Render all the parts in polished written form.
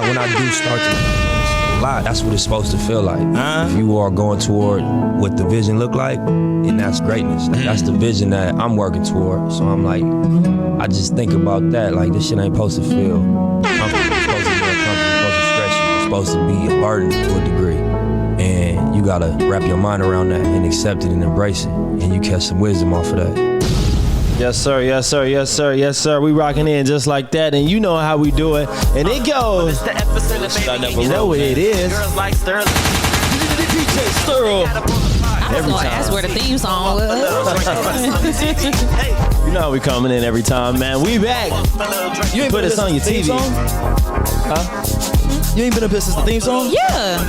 when I do start to a lot, that's what it's supposed to feel like. If you are going toward what the vision look like, and that's greatness. Like, that's the vision that I'm working toward. So I'm like, I just think about that. Like, this shit ain't supposed to feel comfortable. It's supposed to be uncomfortable. It's supposed to stretch you. It's supposed to be a burden to a degree. And you gotta wrap your mind around that and accept it and embrace it. And you catch some wisdom off of that. Yes, sir. Yes, sir. Yes, sir. Yes, sir. We rocking in just like that, and you know how we do it. And it goes. You know what it is. DJ STERL. I was going to ask where the theme song was. You know how we coming in every time, man. We back. You ain't put us on your TV. Huh? You ain't been up here since the theme song? Yeah.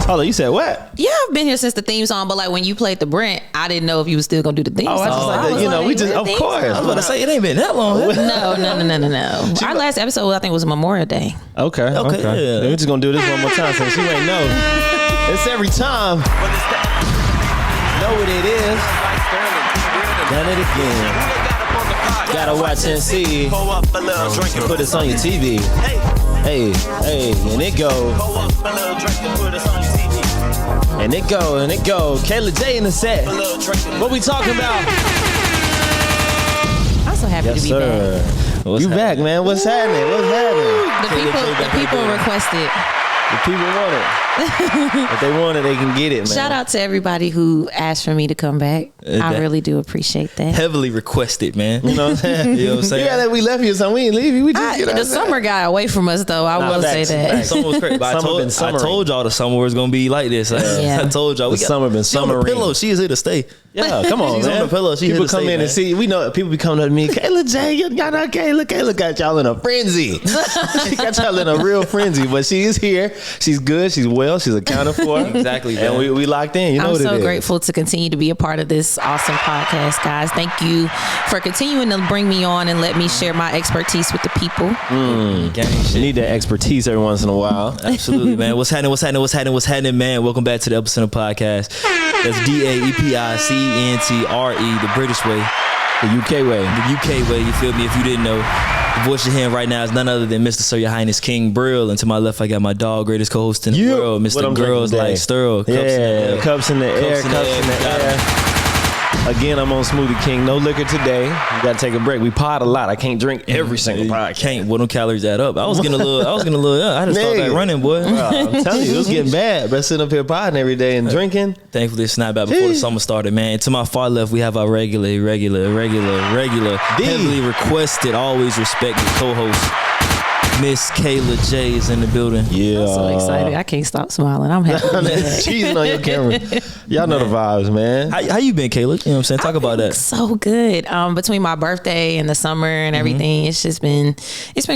Hold on, you said what? Yeah, I've been here since the theme song, but like when you played the Brent, I didn't know if you was still gonna do the theme song. I just like that. You know, we just, of course. I was about to say, it ain't been that long. No. Our last episode, I think, was Memorial Day. Okay. Yeah. We're just gonna do this one more time since you ain't know. It's every time. Know what it is. Done it again. Gotta watch and see. Put this on your TV. Hey, and it go. And it go. Kayla J in the set. What we talking about? I'm so happy to be back. You back, man. What's happening? The people requested. The people want it. If they want it, they can get it, man. Shout out to everybody who asked for me to come back. I really do appreciate that. Heavily requested, man. You know what I'm saying? You know what I'm saying? Yeah, that we left you, so we ain't leave you. We just The summer got away from us, though. I will say that. Summer was crazy. But I told y'all the summer was gonna be like this. I told y'all the summer been summering. summering. She on the pillow. She is here to stay. Yeah, come on, She's man. on the pillow. She People here to come stay, in man. and see. We know people be coming up to me. Kayla J, y'all know Kayla got y'all in a frenzy. She got y'all in a real frenzy, but she is here. She's good. She's well. She's accounted for. Exactly, man. And we locked in. You know I'm what it is. so grateful to continue to be a part of this awesome podcast, guys. Thank you for continuing to bring me on and let me share my expertise with the people. You need that expertise every once in a while. Absolutely, man. What's happening, man? Welcome back to the Epicenter Podcast. That's DAEPICENTRE, the British way. The UK way. The UK way, you feel me? If you didn't know, the voice you're hearing right now is none other than Mr. Sir, Your Highness King BRIL. And to my left, I got my dog, greatest co-host in the world, Mr. Girls Like STERL. Cups in the air. Again, I'm on Smoothie King. No liquor today. We gotta take a break. We pod a lot. I can't drink every single podcast. Can't. Well, them calories add up. I was getting a little. I just started back running, boy. Bro, I'm telling you, it was getting bad. But sitting up here podding every day and drinking. Thankfully, it's not bad before the summer started, man. To my far left, we have our regular, heavily requested, always respected co-host, Miss Kayla J is in the building. Yeah. I'm so excited. I can't stop smiling. I'm happy. Cheesing on your camera. Y'all know the vibes, man. How you been, Kayla? You know what I'm saying? Talk about that. So good. Between my birthday and the summer and everything, it's been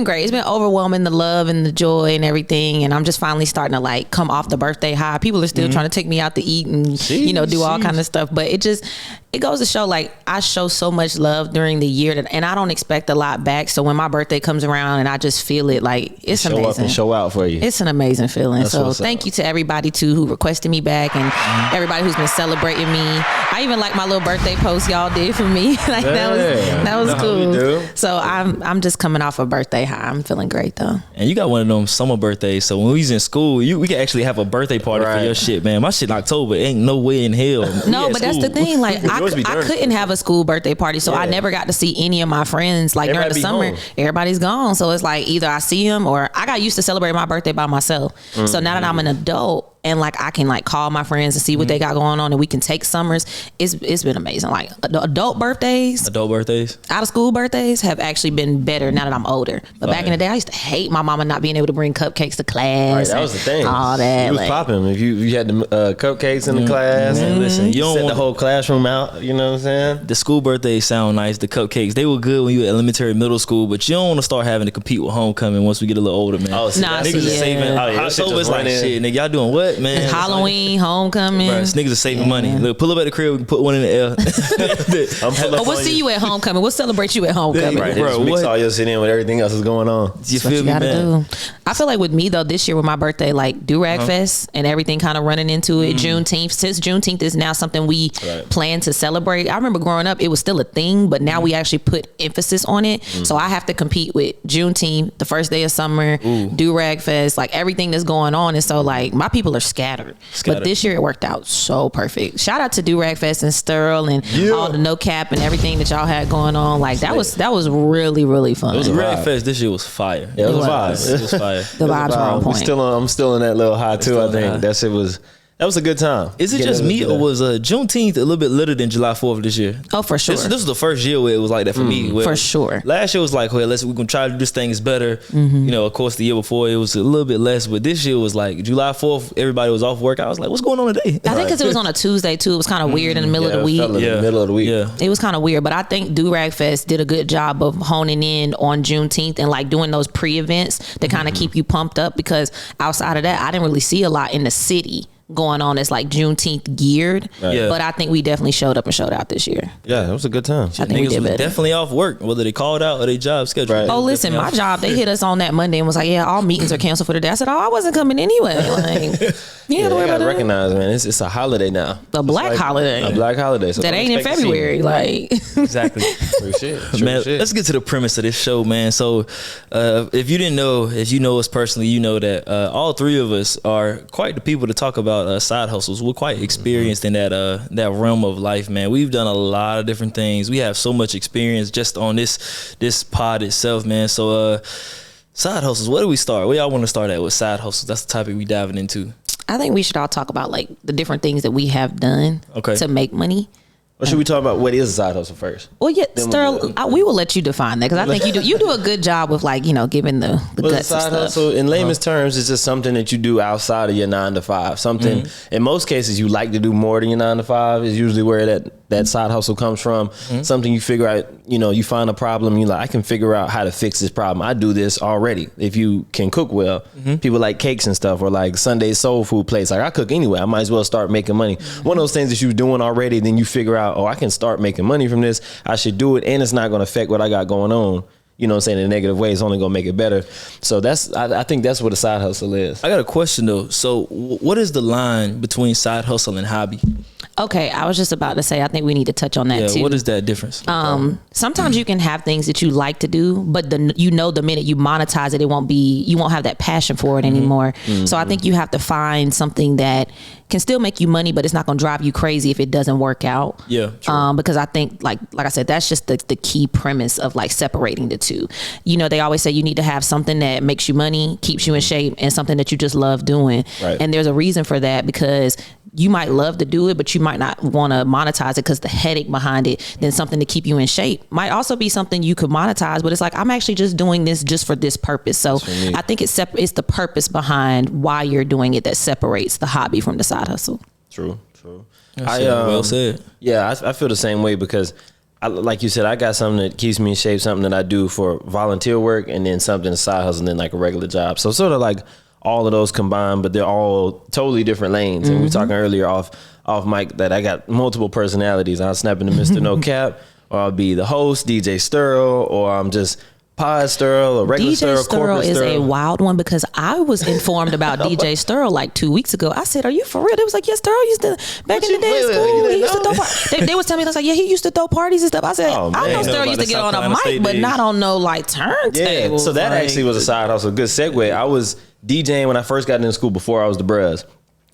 great. It's been overwhelming, the love and the joy and everything. And I'm just finally starting to like come off the birthday high. People are still trying to take me out to eat and do all kind of stuff. But it goes to show like I show so much love during the year and I don't expect a lot back. So when my birthday comes around and I just feel it, like it's amazing. Show up and show out for you. It's an amazing feeling. That's so thank you to everybody too who requested me back and everybody who's been celebrating me. I even like my little birthday post y'all did for me. Like that was cool. So I'm just coming off a birthday high. I'm feeling great though. And you got one of them summer birthdays. So when we was in school, we could actually have a birthday party for your shit, man. My shit in October. Ain't no way in hell. No, but that's the thing. Like I couldn't have a school birthday party, so I never got to see any of my friends. Like during the summer, everybody's gone. So it's like either I see them or I got used to celebrating my birthday by myself. So now that I'm an adult and like I can like call my friends and see what they got going on and we can take summers, it's been amazing. Like adult birthdays, out of school birthdays have actually been better now that I'm older. But back in the day, I used to hate my mama not being able to bring cupcakes to class. Right, that was the thing. All that. It was popping. If you had the cupcakes in the class and listen, you don't set the whole classroom out. You know what I'm saying? The school birthdays sound nice. The cupcakes, they were good when you were elementary, middle school, but you don't want to start having to compete with homecoming once we get a little older, man. Oh, niggas are saving. October's like shit, nigga. Y'all doing what? what, man? It's Halloween, homecoming. Bro, niggas are saving money. Look, pull up at the crib, we can put one in the air. We'll see you at homecoming. We'll celebrate you at homecoming. Right, bro, mix all your shit in with everything else that's going on. You feel me, man? I feel like with me though, this year with my birthday, like Do-Rag Fest and everything kind of running into it. Juneteenth, since Juneteenth is now something we plan to celebrate. I remember growing up, it was still a thing, but now we actually put emphasis on it. So I have to compete with Juneteenth, the first day of summer, Do-Rag Fest, like everything that's going on. And so like my people are scattered. But this year it worked out so perfect. Shout out to Do-Rag Fest and STERL and all the no cap and everything that y'all had going on. Like that was really, really fun. It was Do-Rag Fest this year was fire. Yeah, it was fire. It was fire. The vibes were on point. I'm still in that little high too. I think that shit was. That was a good time. Is it just me or was Juneteenth a little bit later than July 4th this year? Oh, for sure. This was the first year where it was like that for me. For sure. Last year was like, well, we're going to try to do this thing is better. You know, of course, the year before it was a little bit less, but this year was like July 4th, everybody was off work. I was like, what's going on today? I think because it was on a Tuesday too. It was kind of weird in the middle of the week. In the middle of the week. Yeah. It was kind of weird, but I think Do-Rag Fest did a good job of honing in on Juneteenth and like doing those pre-events that kind of keep you pumped up, because outside of that, I didn't really see a lot in the city going on as like Juneteenth geared. But I think we definitely showed up and showed out this year. Yeah, it was a good time. I think we did better. Definitely off work, whether they called out or they job schedule. Right. Oh, listen, my job, they hit us on that Monday and was like, yeah, all meetings are canceled for the day. I said, oh, I wasn't coming anyway. Like, you gotta recognize, man, it's a holiday now. A black holiday. A black holiday. So that ain't in February. Like, exactly. Man, let's get to the premise of this show, man. So if you didn't know, if you know us personally, you know that all three of us are quite the people to talk about side hustles. We're quite experienced in that realm of life, man. We've done a lot of different things. We have so much experience just on this pod itself, man. So side hustles, where do we start? Where y'all want to start at with side hustles? That's the topic we diving into. I think we should all talk about like the different things that we have done to make money. Or should we talk about what is a side hustle first? Well, yeah, Sterl, we will let you define that, because I think you do a good job with like, you know, giving the guts side of stuff. hustle, in layman's terms, is just something that you do outside of your 9 to 5. Something, in most cases, you like to do more than your 9 to 5 is usually where that side hustle comes from. Something you figure out, you know, you find a problem, you're like, I can figure out how to fix this problem. I do this already. If you can cook well, people like cakes and stuff, or like Sunday soul food place. Like, I cook anyway. I might as well start making money. One of those things that you're doing already, then you figure out, oh, I can start making money from this. I should do it, and it's not going to affect what I got going on. You know what I'm saying? In a negative way, it's only going to make it better. So I think that's what a side hustle is. I got a question though. So what is the line between side hustle and hobby? Okay, I was just about to say, I think we need to touch on that too. What is that difference? Sometimes you can have things that you like to do, but the minute you monetize it, you won't have that passion for it anymore. So I think you have to find something that can still make you money, but it's not going to drive you crazy if it doesn't work out. Yeah, true. Because I think, like I said, that's just the key premise of like separating the two. You know, they always say you need to have something that makes you money, keeps you in shape, and something that you just love doing. Right. And there's a reason for that, because you might love to do it, but you might not want to monetize it because the headache behind it. Then something to keep you in shape might also be something you could monetize, but it's like, I'm actually just doing this just for this purpose. So I think it's the purpose behind why you're doing it that separates the hobby from the side hustle. True. Well said. Yeah, I feel the same way, because like you said, I got something that keeps me in shape, something that I do for volunteer work, and then something to side hustle, and then like a regular job. So sort of like all of those combined, but they're all totally different lanes. And we were talking earlier off mic that I got multiple personalities. I'll snap into Mr. No Cap, or I'll be the host, DJ STERL, or I'm just pod STERL or regular STERL, corporate STERL. DJ STERL is a wild one, because I was informed about DJ STERL like 2 weeks ago. I said, are you for real? They was like, yes, STERL used to, back in the day in school, he used to throw parties. They was telling me, I was like, yeah, he used to throw parties and stuff. I said, I know STERL used to get on a mic, but not on no like turntable. Yeah, so that actually was a side hustle. Good segue. I was DJing when I first got into school, before I was the BRIL.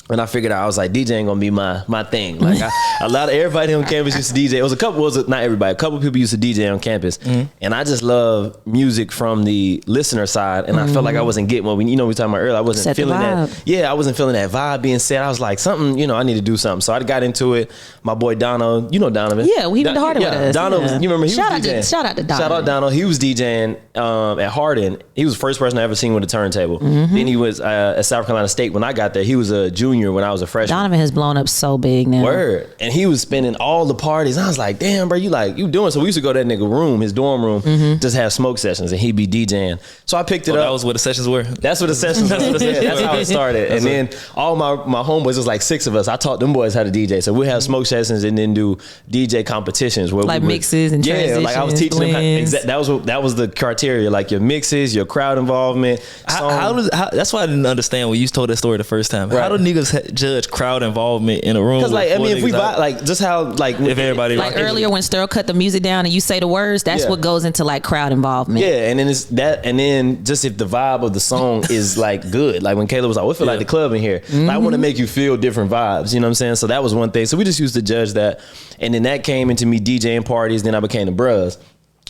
And I figured out, I was like, DJing gonna be my thing. Like a lot of everybody on campus used to DJ. Not everybody, a couple people used to DJ on campus. And I just love music from the listener side. And I felt like I wasn't getting what we were talking about earlier. I wasn't feeling that. Yeah, I wasn't feeling that vibe being said. I was like, something, I need to do something. So I got into it. My boy Dono, you know Donovan. Yeah, he went to Hardin with us. Dono, you remember he was DJing. Shout out to Dono. Shout out Dono. He was DJing at Hardin. He was the first person I ever seen with a turntable. Then he was at South Carolina State when I got there. He was a junior junior when I was a freshman. Donovan has blown up so big now. Word. And he was spending all the parties. I was like, damn, bro, you doing? So we used to go to that nigga room, his dorm room, just have smoke sessions, and he'd be DJing. So I picked it up. That was what the sessions were? That's what the sessions were. Yeah, that's how it started. And then all my homeboys, was like 6 of us. I taught them boys how to DJ. So we have smoke sessions and then do DJ competitions. Where like mixes and transitions. Like I was teaching them that was the criteria, like your mixes, your crowd involvement. That's why I didn't understand when you told that story the first time. Right. How do niggas judge crowd involvement in a room? Because like I mean, if we vibe, like just how like if everybody like earlier when STERL cut the music down and you say the words, that's what goes into like crowd involvement. Yeah, and then it's that, and then just if the vibe of the song is like good, like when Kayla was like, "We feel like the club in here." Like, I want to make you feel different vibes. You know what I'm saying? So that was one thing. So we just used to judge that, and then that came into me DJing parties. Then I became the Bros.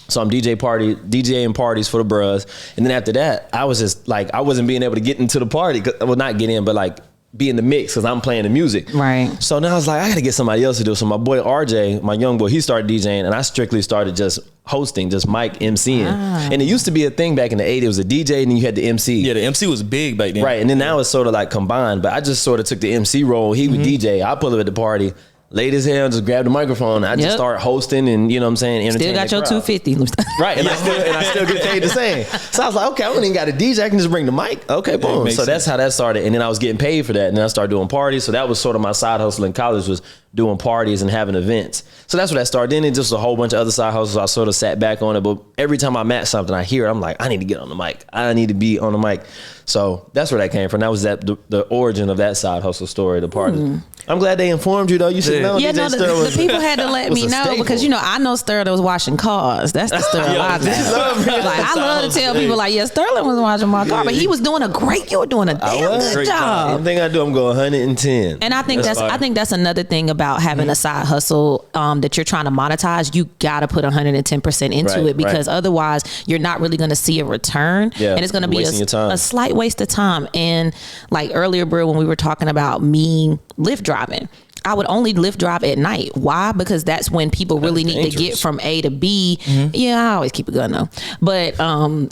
So I'm DJing parties for the Bros, and then after that, I was just like, I wasn't being able to get into the party. Well, not get in, but like be in the mix because I'm playing the music. Right. So now I was like, I got to get somebody else to do it. So my boy RJ, my young boy, he started DJing, and I strictly started just hosting, just mic MCing. And it used to be a thing back in the 80s. It was a DJ and then you had the MC. Yeah, the MC was big back then. Right, and then now it's sort of like combined, but I just sort of took the MC role. He would DJ. I pull up at the party, late as hell, just grab the microphone. I just start hosting and, you know what I'm saying, still got your $250. Right, and I still get paid the same. So I was like, okay, I don't even got a DJ. I can just bring the mic. Okay, boom. So that's how that started. And then I was getting paid for that. And then I started doing parties. So that was sort of my side hustle in college, was doing parties and having events. So that's what that started. Then it just a whole bunch of other side hustles. I sort of sat back on it. But every time I'm at something, I hear it, I'm like, I need to get on the mic. I need to be on the mic. So that's where that came from. That was the origin of that side hustle story, the party. I'm glad they informed you, though. You should know. Yeah, no, the people had to let me know because, you know, I know STERL that was washing cars. That's the STERL I know. Like, I love to tell people, like, yeah, Sterling was washing my car, but he was doing you were doing a damn good job. Everything I do, I'm going 110. And I think that's another thing about having a side hustle that you're trying to monetize. You got to put 110% into it because otherwise you're not really going to see a return, and it's going to be a slight waste of time. And like earlier, BRIL, when we were talking about me Lyft driving, I would only Lyft drive at night. Why? Because that's when people really need to get from A to B. Yeah, I always keep it going though. But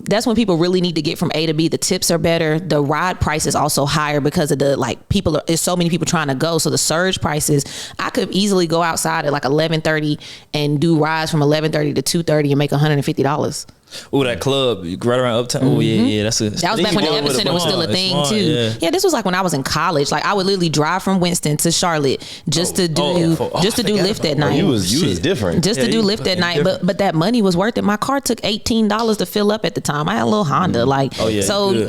that's when people really need to get from A to B. The tips are better. The ride price is also higher because of there's so many people trying to go. So the surge prices, I could easily go outside at like 11:30 and do rides from 11:30 to 2:30 and make $150. Oh, that club right around Uptown. Oh yeah. That was back when the Epicenter was still a thing too. Yeah, this was like when I was in college. Like I would literally drive from Winston to Charlotte just to do Lyft at night. You was different. Just to do Lyft at night, but that money was worth it. My car took $18 to fill up at the time. I had a little Honda,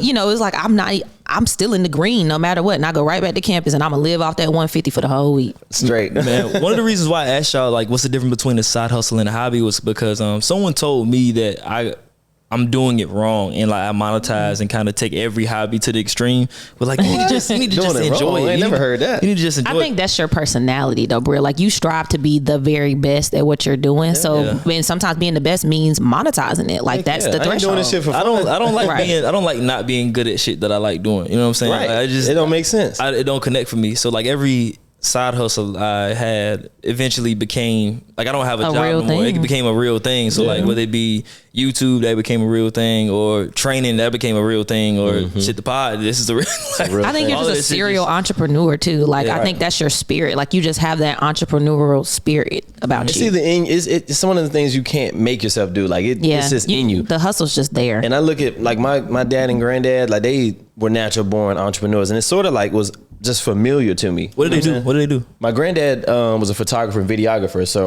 you know, it's like I'm still in the green no matter what, and I go right back to campus, and I'm gonna live off that $150 for the whole week. Straight, man. One of the reasons why I asked y'all like what's the difference between a side hustle and a hobby was because someone told me that I'm doing it wrong and like I monetize and kind of take every hobby to the extreme. But like you need to just enjoy it. I never heard that. You need to just enjoy it. I think that's your personality though, BRIL. Like you strive to be the very best at what you're doing. Yeah. So and sometimes being the best means monetizing it. Like that's the threshold. Doing this shit for fun. I don't like I don't like not being good at shit that I like doing. You know what I'm saying? Right. Like, it don't make sense. It don't connect for me. So like every side hustle I had eventually became like I don't have a job no more. It became a real thing. So like whether it be YouTube, that became a real thing, or training, that became a real thing, or shit the pod. This is a real. I think you're just a serial entrepreneur too. Like I think that's your spirit. Like you just have that entrepreneurial spirit about you. It's one of the things you can't make yourself do. Like it's just in you. The hustle's just there. And I look at like my dad and granddad, like they were natural born entrepreneurs, and it sort of like was just familiar to me. What did they do? What did they do? My granddad was a photographer and videographer, so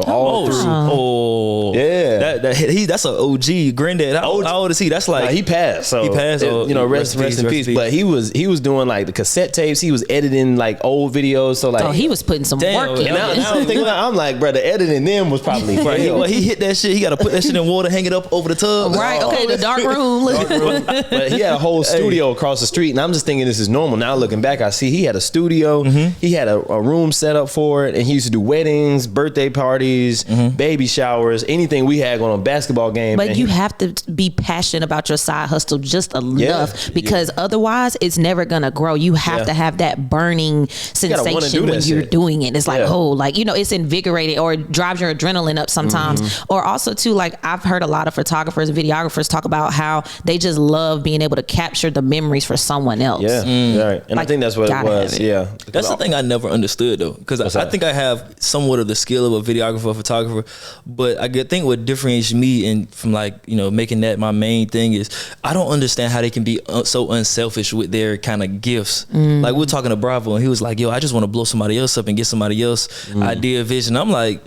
that's an OG granddad. How old is he? That's like he passed. So he passed. Rest in peace. But he was doing like the cassette tapes. He was editing like old videos. So like he was putting some work in. And I'm like, bro, the editing them was probably he hit that shit. He got to put that shit in water, hang it up over the tub. Right. Okay. The dark room. But he had a whole studio across the street, and I'm just thinking this is normal. Now looking back, I see he had a studio. He had a room set up for it, and he used to do weddings, birthday parties, baby showers, anything we had going on, basketball game. But you you have to be passionate about your side hustle just enough because otherwise it's never gonna grow. You have to have that burning sensation when you're doing it. It's like, oh, like, you know, it's invigorating or drives your adrenaline up sometimes. Or also too, like I've heard a lot of photographers and videographers talk about how they just love being able to capture the memories for someone else. Right. And like, I think that's what it was. That's the thing I never understood though, because I think I have somewhat of the skill of a videographer or photographer, but I think what differentiates me and from like, you know, making that my main thing is I don't understand how they can be so unselfish with their kind of gifts. Like we were talking to Bravo and he was like, yo, I just want to blow somebody else up and get somebody else idea, vision. I'm like,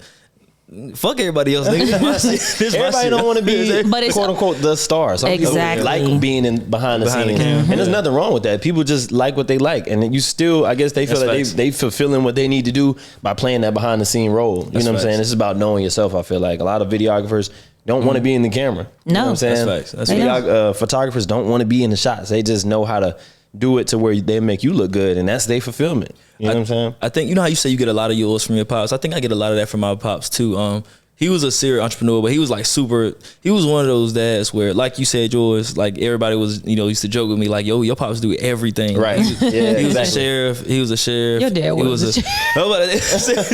fuck everybody else. Everybody don't want to be, but it's quote unquote the star. Some people like being behind the scenes, and there's nothing wrong with that. People just like what they like, and you still, I guess they feel that they fulfilling what they need to do by playing that behind the scene role. You know what I'm saying? This is about knowing yourself. I feel like a lot of videographers don't want to be in the camera. You know what I'm saying? That's facts. Photographers don't want to be in the shots. They just know how to do it to where they make you look good, and that's their fulfillment. You know what I'm saying? I think, you know how you say you get a lot of yours from your pops? I think I get a lot of that from my pops too. He was a serial entrepreneur, but he was like he was one of those dads where, like you said, yours, like everybody was, you know, used to joke with me like, yo, your pops do everything. Right. He was a sheriff. He was a sheriff. Your dad was a sheriff.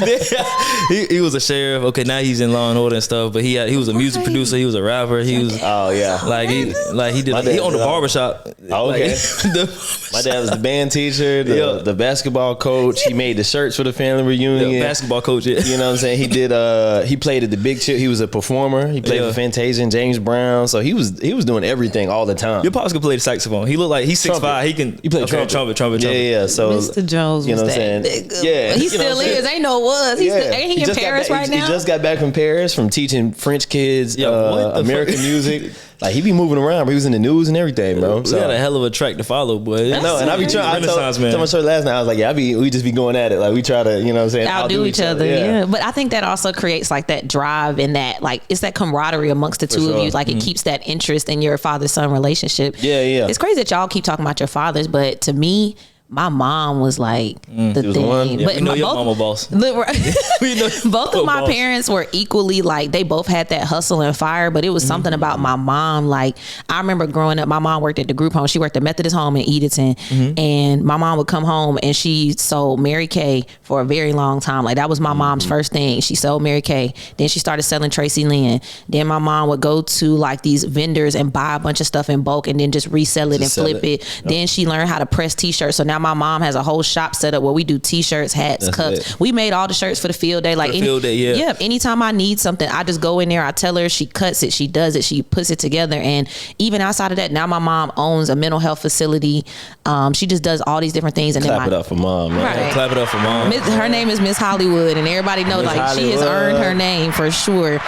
He was a sheriff. Okay, now he's in Law and Order and stuff, but he was a music producer. He was a rapper. He was, he owned a barbershop. Oh, okay. My dad was the band teacher, the basketball coach. He made the shirts for the family reunion. The basketball coach, yeah. You know what I'm saying? He did, he played at the Big Chip. He was a performer. He played with Fantasia and James Brown. So he was doing everything all the time. Your pops can play the saxophone. He looked like he's 6'5". He played trumpet. Yeah. So Mr. Jones, you know what I'm saying? Yeah, he still is. Ain't no was. Ain't he in Paris right now? He just got back from Paris from teaching French kids American music. Like he be moving around, but he was in the news and everything, bro. So we got a hell of a track to follow, boy. I know, and I be trying. I told my shirt last night. I was like, we just be going at it. Like we try to, you know what I'm saying, outdo each other. Yeah. But I think that also creates like that drive and that like it's that camaraderie amongst the two of you. Like it keeps that interest in your father-son relationship. Yeah. It's crazy that y'all keep talking about your fathers, but to me, my mom was like the thing. Yeah, but we know your mama boss. Both of my parents were equally like, they both had that hustle and fire, but it was something about my mom. Like I remember growing up, my mom worked at the group home. She worked at Methodist home in Edenton, and my mom would come home and she sold Mary Kay for a very long time. Like that was my mom's first thing. She sold Mary Kay. Then she started selling Tracy Lynn. Then my mom would go to like these vendors and buy a bunch of stuff in bulk and then just resell it and flip it. Yep. Then she learned how to press t-shirts. So now my mom has a whole shop set up where we do t-shirts, hats, cups. We made all the shirts for the field day. Like anytime I need something, I just go in there, I tell her, she cuts it, she does it, she puts it together. And even outside of that, now my mom owns a mental health facility. She just does all these different things. And clap it up for mom, man. Right. Clap it up for mom. Her name is Miss Hollywood, and everybody knows she has earned her name for sure.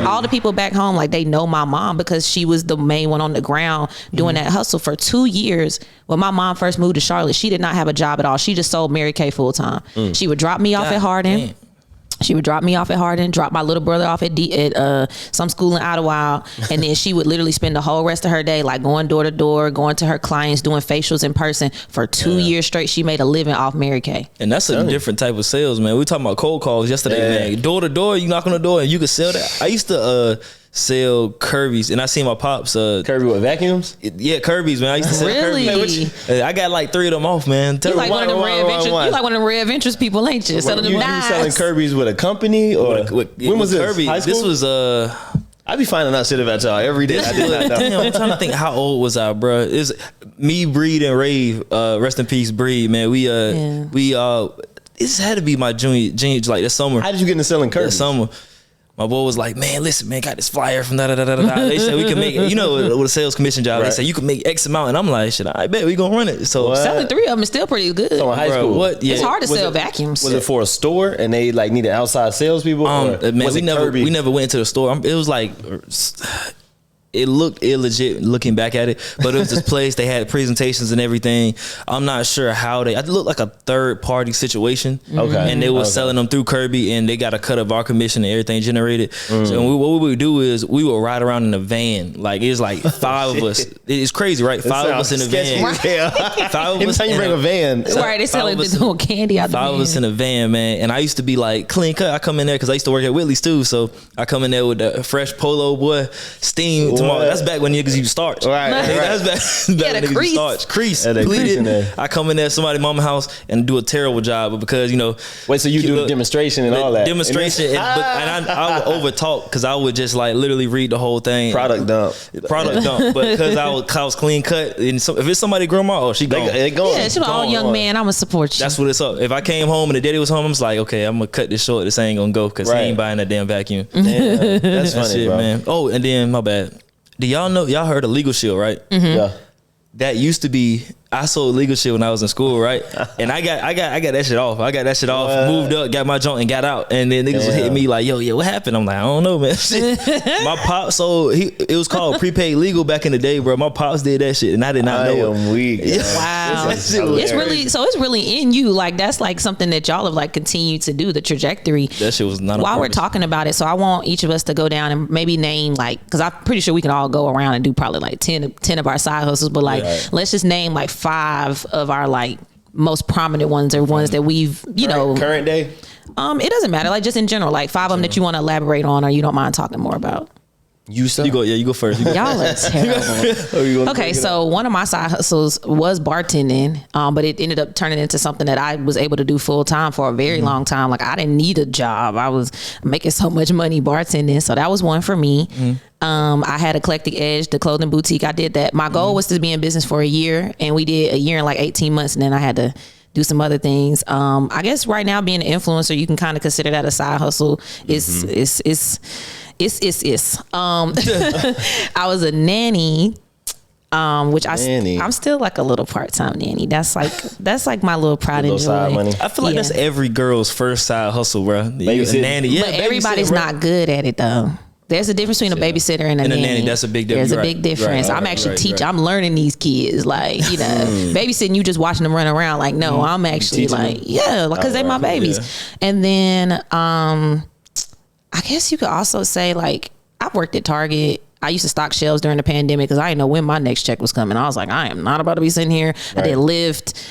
All the people back home, like they know my mom because she was the main one on the ground doing that hustle for 2 years. When my mom first moved to Charlotte, she did not have a job at all. She just sold Mary Kay full time. She would drop me off at Hardin. She would drop me off at Hardin, drop my little brother off at some school in Idlewild, and then she would literally spend the whole rest of her day like going door to door, going to her clients, doing facials in person for 2 years straight. She made a living off Mary Kay. And that's a different type of sales, man. We were talking about cold calls yesterday, man. Door to door, you knock on the door and you can sell that. I used to sell Kirby's, and I seen my pops. Kirby with vacuums? Yeah, Kirby's, man. I used to sell Kirby's. I got like 3 of them off, man. You like one of them Red Ventures? You like one of them Red Ventures people, ain't you? Selling them knives. You selling Kirby's with a company or when was this? Kirby, high school? This was I be finding out shit about y'all every day. Damn, I'm trying to think how old was I, bro? It's me, Breed, and Rave. Rest in peace, Breed, man. We this had to be my junior like that summer. How did you get into selling Kirby's? That summer. My boy was like, man, listen, man, got this flyer from da-da-da-da-da. They said we can make, you know, with a sales commission job, they said you can make X amount. And I'm like, shit, I bet we gonna run it. So selling 3 of them is still pretty good. So in high school, what? Yeah. It's hard to sell vacuums. Was it for a store and they like needed outside salespeople? Man, we never went into the store. It was like, it looked illegit looking back at it, but it was this place. They had presentations and everything. I'm not sure how it looked like a third party situation. Okay. And they were selling them through Kirby, and they got a cut of our commission and everything generated. So what we would do is we would ride around in a van. Like it's like 5 of us. It's crazy, right? 5 of us in a van. Right. 5 of us. Every time you bring a van, right? They selling this whole candy out the van. 5 of us in a van, man. And I used to be like clean cut. I come in there because I used to work at Whitley's too. So I come in there with a fresh polo, boy, steam to about that's back when niggas used starch. Right. That's back when niggas used starch. Crease. Bleeding. I come in there, somebody mama house and do a terrible job, but because wait, so you do the demonstration and all that? Demonstration, and I would over talk because I would just like literally read the whole thing. Product dump. But because I was clean cut, and so if it's somebody grandma, she gone. They going. Yeah, she was all young man. I'ma support you. That's what it's up. If I came home and the daddy was home, I'm just like, okay, I'm gonna cut this short. This ain't gonna go because he ain't buying that damn vacuum. Damn, that's funny, it, bro. man. Oh, and then my bad. Do y'all heard of Legal Shield, right? Yeah. That used to be. I sold Legal Shield when I was in school, right? And I got that shit off. Moved up, got my joint, and got out. And then niggas was hitting me like, yo, what happened? I'm like, I don't know, man. My pop, it was called prepaid legal back in the day, bro. My pops did that shit, and I did not know. I am weak. Wow. It's really in you. Like that's like something that y'all have like continued to do. The trajectory. That shit was not. While we're talking about it, so I want each of us to go down and maybe name like, because I'm pretty sure we can all go around and do probably like 10 of our side hustles, but like let's just name like 5 of our like most prominent ones or ones that we've current day. It doesn't matter, like just in general, like 5 of them that you want to elaborate on or you don't mind talking more about. You go first. Y'all are terrible. Okay, so one of my side hustles was bartending, but it ended up turning into something that I was able to do full time for a very long time. Like I didn't need a job. I was making so much money bartending. So that was one for me. I had Eclectic Edge, the clothing boutique. I did that. My goal was to be in business for a year, and we did a year and like 18 months, and then I had to do some other things. I guess right now being an influencer, you can kind of consider that a side hustle. I was a nanny, which I'm still like a little part-time nanny. That's like my little pride and joy. I feel like that's every girl's first side hustle, bro. A nanny, but everybody's not good at it though. There's a difference between a babysitter and a nanny. That's a big difference. There's a big difference. I'm actually teaching. I'm learning these kids. Like, babysitting, you just watching them run around. Like, no, I'm actually like, because they're my babies. Yeah. And then, I guess you could also say like, I've worked at Target. I used to stock shelves during the pandemic because I didn't know when my next check was coming. I was like, I am not about to be sitting here. I did Lyft.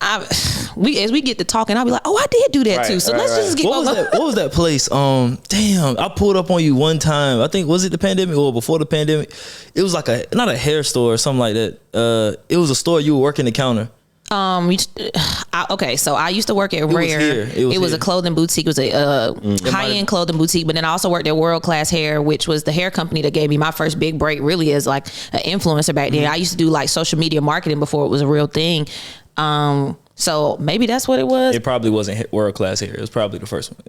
As we get to talking, I'll be like, oh, I did do that too. So let's just get what was that place? Damn, I pulled up on you one time. I think, was it the pandemic or before the pandemic? It was like not a hair store or something like that. It was a store you were working the counter. Okay, so I used to work at Rare. It was a clothing boutique. It was a high-end clothing boutique, but then I also worked at World Class Hair, which was the hair company that gave me my first big break really as like an influencer back then. I used to do like social media marketing before it was a real thing. So maybe that's what it was. It probably wasn't World Class Hair. It was probably the first one.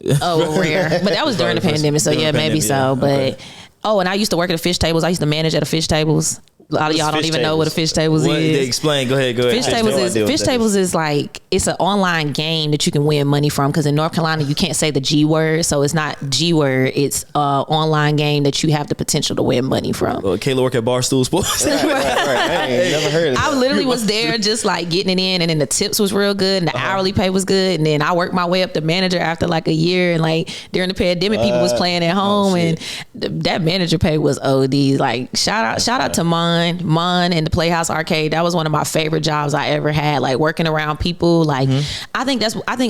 Rare. But that was during the pandemic, so yeah, maybe so. But and I used to work at the fish tables. I used to manage at the fish tables. A lot of y'all don't even know what a fish tables is. Explain. Go ahead. Fish tables is like, it's an online game that you can win money from, because in North Carolina you can't say the G word, so it's not G word. It's an online game that you have the potential to win money from. Kayla work at Barstool Sports. Right. I ain't never heard of that. I literally was there just like getting it in, and then the tips was real good and the hourly pay was good, and then I worked my way up to manager after like a year, and like during the pandemic people was playing at home, and that manager pay was OD. Like shout out to Mon and the Playhouse Arcade. That was one of my favorite jobs I ever had, like working around people. Like I think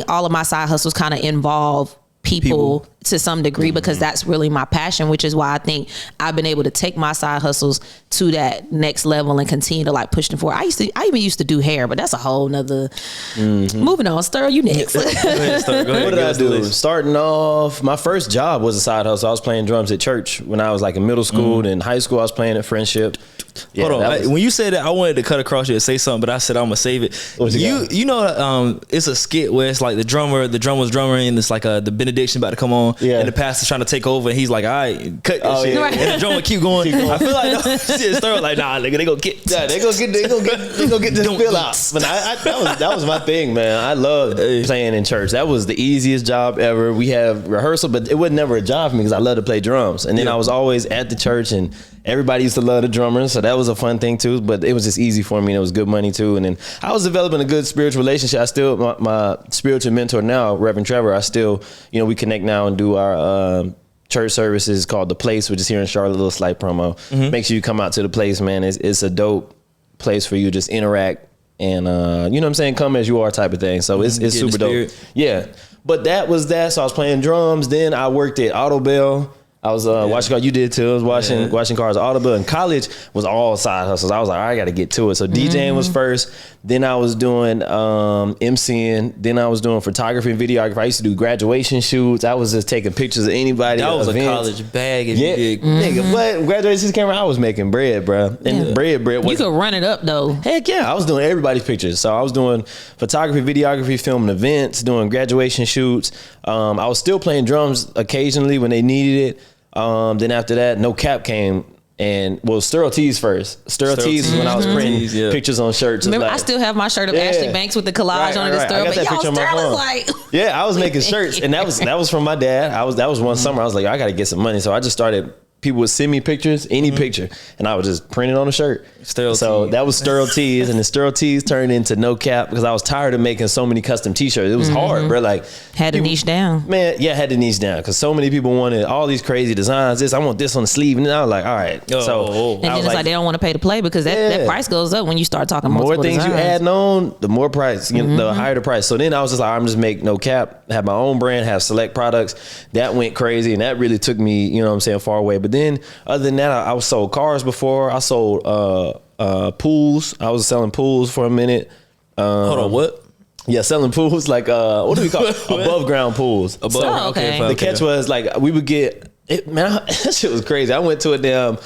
all of my side hustles kind of involve people to some degree, because that's really my passion, which is why I think I've been able to take my side hustles to that next level and continue to like push them forward. I even used to do hair, but that's a whole nother. Moving on, STERL, you next. Go ahead. What did I do? Starting off, my first job was a side hustle. I was playing drums at church when I was like in middle school. And in high school I was playing at Friendship. Yeah, hold on. When you said that, I wanted to cut across you and say something, but I said I'm gonna save it. You know, it's a skit where it's like the drummer's drumming, and it's like the benediction about to come on, and the pastor's trying to take over, and he's like, all right, cut this shit. Right. And the drummer keep going. I feel like shit STERL like, nah, nigga, they gonna get this fill out. But that was my thing, man. I loved playing in church. That was the easiest job ever. We have rehearsal, but it was never a job for me because I love to play drums. And then I was always at the church, and everybody used to love the drummers, so that was a fun thing too. But it was just easy for me, and it was good money too. And then I was developing a good spiritual relationship. I still, my spiritual mentor now, Reverend Trevor, I still, we connect now and do our church services called The Place, which is here in Charlotte. A little slight promo. Make sure you come out to The Place, man. It's a dope place for you to just interact and you know what I'm saying, come as you are type of thing. So it's super dope. Yeah. But that was that. So I was playing drums. Then I worked at Auto Bell. I was watching cars. You did too. I was watching cars. Audible in college was all side hustles. I was like, I got to get to it. So DJing was first. Then I was doing MCing. Then I was doing photography and videography. I used to do graduation shoots. I was just taking pictures of anybody. That was events. a college bag. If you did. Nigga, what? Graduation camera, I was making bread, bro. And bread was. You could run it up though. Heck yeah, I was doing everybody's pictures. So I was doing photography, videography, filming events, doing graduation shoots. I was still playing drums occasionally when they needed it. Then after that, No Cap came. And STERL Tees first. STERL Tees is when I was printing pictures on shirts. Remember, I still have my shirt of Ashley Banks with the collage on it. I got that picture on my phone. Like, yeah, I was making shirts, and that was from my dad. That was one summer. I was like, I got to get some money, so I just started. People would send me pictures, any picture, and I would just print it on a shirt. So that was STERL Tees, and the STERL Tees turned into No Cap because I was tired of making so many custom T-shirts. It was hard, bro. Like had to niche down. Man, yeah, had to niche down because so many people wanted all these crazy designs. I want this on the sleeve, and then I was like, all right. And then it's like they don't want to pay to play because that price goes up when you start talking multiple more things designs. you add on, the more price, the higher the price. So then I was just like, I'm just make No Cap, have my own brand, have select products. That went crazy, and that really took me, you know what I'm saying, far away. But then other than that, I sold cars before. I sold pools. I was selling pools for a minute. Hold on, what? Yeah, selling pools, like what do we call it? Above ground pools. Okay. The catch was like we would get it, man. That shit was crazy. I went to a damn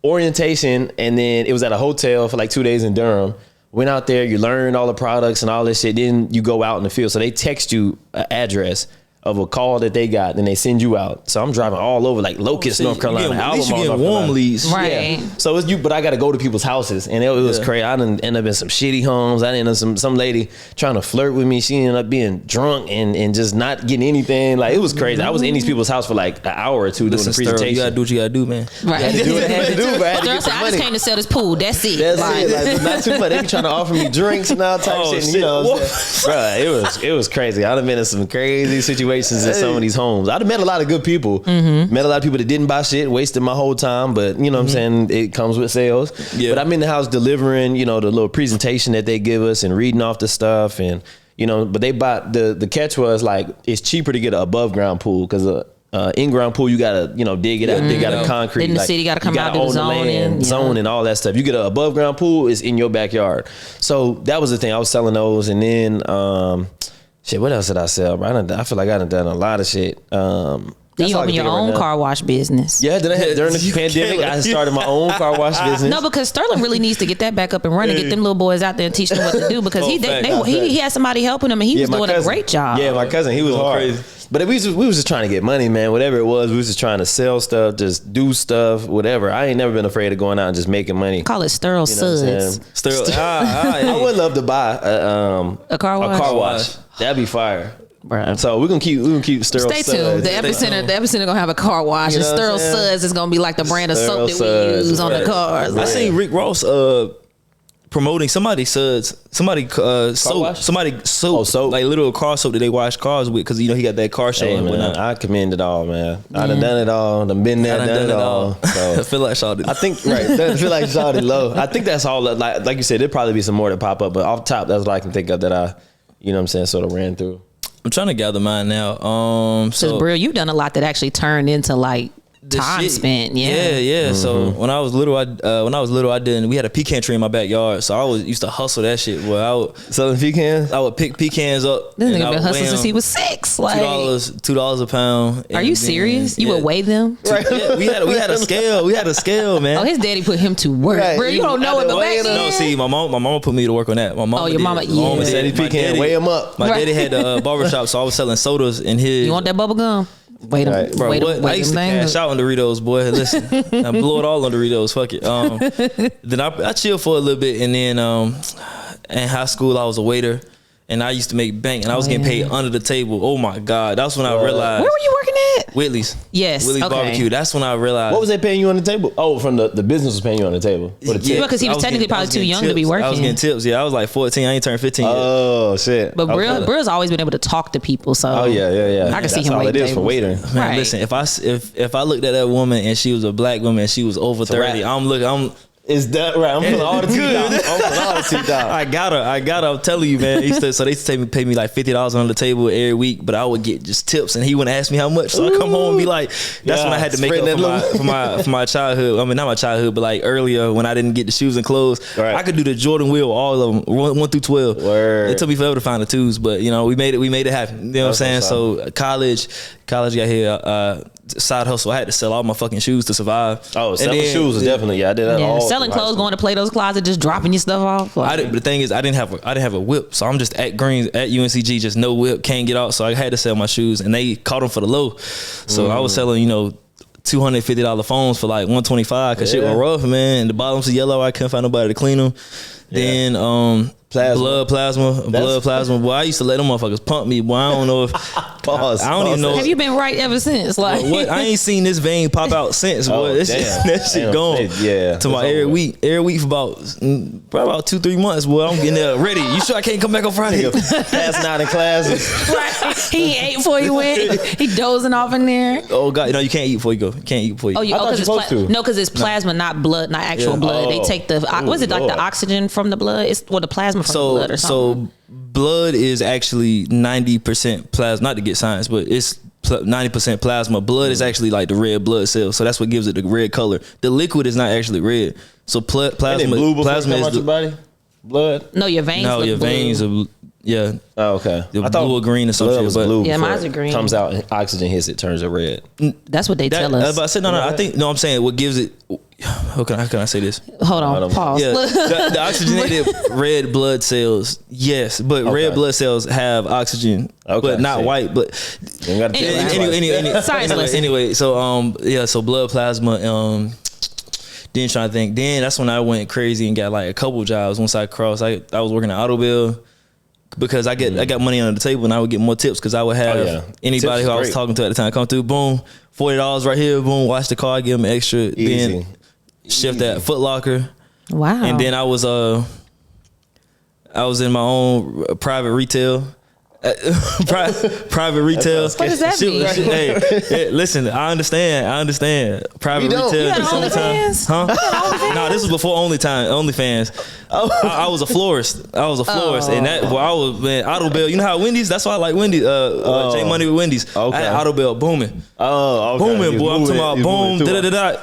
orientation, and then it was at a hotel for like 2 days in Durham. Went out there, you learned all the products and all this shit. Then you go out in the field. So they text you an address of a call that they got, then they send you out. So I'm driving all over, like Locust, North Carolina. At least you get warm leads. Right. Yeah. So it's you, but I got to go to people's houses, and it was crazy. I didn't end up in some shitty homes. I ended up some lady trying to flirt with me. She ended up being drunk and just not getting anything. Like it was crazy. I was in these people's house for like an hour or two doing the presentation. You gotta do what you gotta do, man. Right. I just came to sell this pool. That's it. That's it. Like, not too much. They be trying to offer me drinks and all type of shit. And, you know, bro, it was crazy. I've been in some crazy situations in some of these homes. I'd have met a lot of good people. Met a lot of people that didn't buy shit, wasted my whole time. But you know what I'm saying? It comes with sales. Yeah. But I'm in the house delivering, you know, the little presentation that they give us and reading off the stuff. And, you know, but they bought the catch was like, it's cheaper to get an above ground pool because in-ground pool, you gotta, you know, dig it out, dig out of concrete. In the city, gotta come out, do the zone and all that stuff. You get an above ground pool, it's in your backyard. So that was the thing. I was selling those, and then shit. What else did I sell, bro? I feel like I done a lot of shit. Then you open your own car wash business. Yeah, during the pandemic, I started my own car wash business. No, because Sterling really needs to get that back up and running, get them little boys out there and teach them what to do because he had somebody helping him and he was doing a great job. Yeah, my cousin, he was hard. Crazy. But we was just trying to get money, man. Whatever it was, we was just trying to sell stuff, just do stuff, whatever. I ain't never been afraid of going out and just making money. Call it STERL Suds. STERL. I would love to buy a car wash. A car wash. That'd be fire. Bruh. So we're gonna keep STERL. Stay tuned. The epicenter gonna have a car wash, and STERL Suds is gonna be like the brand of soap that we use on the cars. I seen Rick Ross promoting somebody's suds, somebody soap, like little car soap that they wash cars with, because you know he got that car show. Hey, man, I commend it all, man. I done done it all. Done been there, done it all. So I feel like Shawty. I think I feel like Shawty low. I think that's all. Like you said, there'd probably be some more that pop up, but off top, that's what I can think of that I, you know what I'm saying, sort of ran through. I'm trying to gather mine now. So BRIL, you've done a lot that actually turned into like time spent. Yeah. So when I was little, we had a pecan tree in my backyard. So I used to hustle that shit. Well, I would selling pecans. I would pick pecans up. This nigga been hustling since he was 6. Like $2 a pound. Are you serious? You would weigh them? Right. Yeah, we had a scale. We had a scale, man. Oh, his daddy put him to work. Right. Bro, you don't know it, but back then. No, see, my mama put me to work on that. My mama. Oh, your mama. My mama said he pecan. Weigh him up. My daddy had a barbershop, so I was selling sodas in his. You want that bubble gum? Wait a minute, bro. I used to cash out on Doritos, boy. Listen, I blow it all on Doritos. Fuck it. Then I chilled for a little bit, and then in high school I was a waiter, and I used to make bank, and I was getting paid under the table. Oh my god, that's when I realized. Where were you working at? Whitley's. Yes, Whitley's barbecue. That's when I realized. What was they paying you on the table? Oh, from the business was paying you on the table. Yeah, because he was technically probably too young to be working. I was getting tips. Yeah, I was like 14. I ain't turned 15 yet. Oh shit. But BRIL's always been able to talk to people. So oh yeah. I can see him waiting. That's all it is for waitering. Man, listen, if I looked at that woman and she was a black woman and she was over 30, I'm looking. It's done right. I'm pulling all the teeth out. I gotta. I'm telling you, man. They used to pay me like $50 on the table every week, but I would get just tips, and he wouldn't ask me how much. So I come home and be like, that's when I had to make up for my childhood. I mean, not my childhood, but like earlier when I didn't get the shoes and clothes. Right. I could do the Jordan wheel, all of them, 1 through 12. Word. It took me forever to find the twos, but you know, we made it happen. You know what I'm saying? So college got here. Side hustle. I had to sell all my fucking shoes to survive. Oh, selling shoes was definitely. I did that all. Selling clothes, going to Plato's Closet, just dropping your stuff off. But the thing is, I didn't have a whip, so I'm just at Greens at UNCG, just no whip, can't get out. So I had to sell my shoes, and they caught them for the low. So I was selling, $250 phones for like $125 because shit was rough, man. And the bottoms were yellow. I couldn't find nobody to clean them. Then blood plasma. Boy, I used to let them motherfuckers pump me. Boy, I don't know if Pause. I don't even know. Have you been right ever since? Like, what? I ain't seen this vein pop out since. Boy, that shit gone. To my every week for probably about 2-3 months. Boy, I'm getting there ready. You sure I can't come back on Friday? Passing out in classes. Right. He ate before he went. He dozing off in there. Oh God, no, you can't eat before you go. You can't eat before you go. I thought you're supposed to. No, because it's plasma, not blood, not actual blood. They take the was it like the oxygen from the blood? It's the plasma from the blood or something. So blood is actually 90% plasma. Not to get science, but it's 90% plasma. Blood is actually like the red blood cells, so that's what gives it the red color. The liquid is not actually red. So plasma is your body. Blood. No, your veins. No, your blue. Veins are. Yeah. Oh, okay. I thought blue or green or something. Was blue. Yeah, mine are green. Comes out and oxygen hits it, turns it red. That's what they tell us. But I said I'm saying what gives it. How can I say this? Hold on. Pause. Yeah, the oxygenated red blood cells. Yes, but red blood cells have oxygen, but not white. But anyway, so blood plasma. Then trying to think. Then that's when I went crazy and got like a couple jobs. Once I crossed, I was working at Auto Bill because I got money under the table and I would get more tips because I would have anybody who I was talking to at the time come through. Boom, $40 right here. Boom, wash the car, give them extra. Easy. Then shift at Foot Locker. Wow. And then I was in my own private retail. Private retail. What does that mean? Hey, listen, I understand. Private retail. Sometimes, No, this was before OnlyFans. I was a florist. And that I was Auto Bell. You know how Wendy's? That's why I like Wendy's. J Money with Wendy's. Okay. I had Auto Bell booming. Oh, okay. Booming, boy. I'm talking about boom.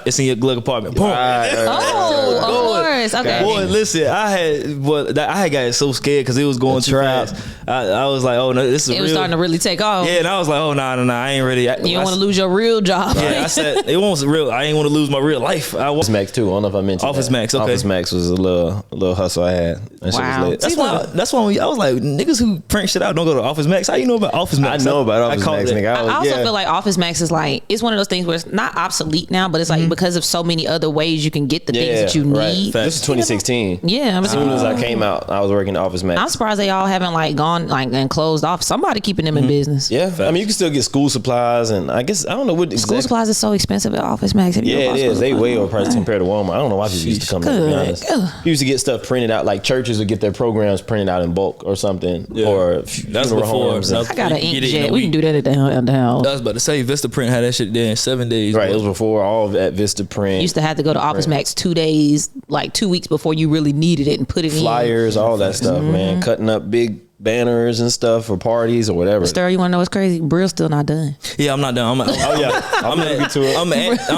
It's in your glove compartment. Boom. Of course. Okay. Boy, listen, I had got so scared because it was going too fast. I was like, oh no, this is real. It was starting to really take off. Yeah, and I was like, oh no, I ain't ready. You don't want to lose your real job. Yeah, I said it wasn't real. I ain't want to lose my real life. Office Max too. I don't know if I mentioned Office Max. Okay. Office Max was a little hustle I had. That wow. Shit was lit. That's why I was like, niggas who print shit out don't go to Office Max. How you know about Office Max? I know about Office Max, nigga. I also feel like Office Max is like, it's one of those things where it's not obsolete now, but it's like because of so many other ways you can get the things that you need. This is 2016. Yeah. As soon as I came out, I was working at Office Max. I'm surprised they all haven't like gone like and closed off. Somebody keeping them in business. Yeah. I mean, you can still get school supplies, and I guess I don't know what school supplies is so expensive at Office Max. Yeah, it is. They way overpriced compared to Walmart. I don't know why people used to come there, to be honest. You used to get stuff printed out, like churches would get their programs printed out in bulk or something. Yeah. Or that's before. I got an inkjet. We can do that at the house. I was about to say Vistaprint had that shit there in 7 days. Right. It was before all of that Vistaprint. You used to have to go to Office Max 2 days, like 2 weeks before you really needed it and put it Flyers, all that stuff, man. Cutting up big banners and stuff for parties or whatever. STERL, you want to know what's crazy? BRIL still not done. Yeah, I'm not done. I'm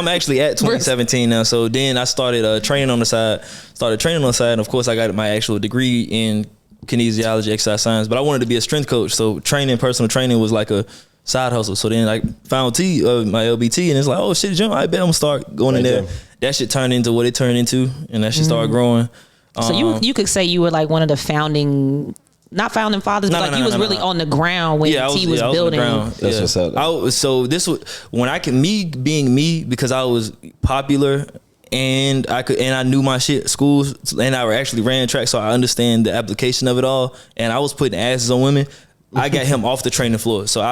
actually at 2017 now. So then I started training on the side. And of course I got my actual degree in kinesiology, exercise science. But I wanted to be a strength coach. So personal training was like a side hustle. So then I found my LBT, and it's like, oh shit, gym. I bet I'm gonna start going in there. That shit turned into what it turned into, and that shit started growing. So you could say you were like one of the not founding fathers, but you was really on the ground when T was building. That's what's up. So this was when being me because I was popular and I knew my shit. Schools and I actually ran track, so I understand the application of it all. And I was putting asses on women. I got him off the training floor. So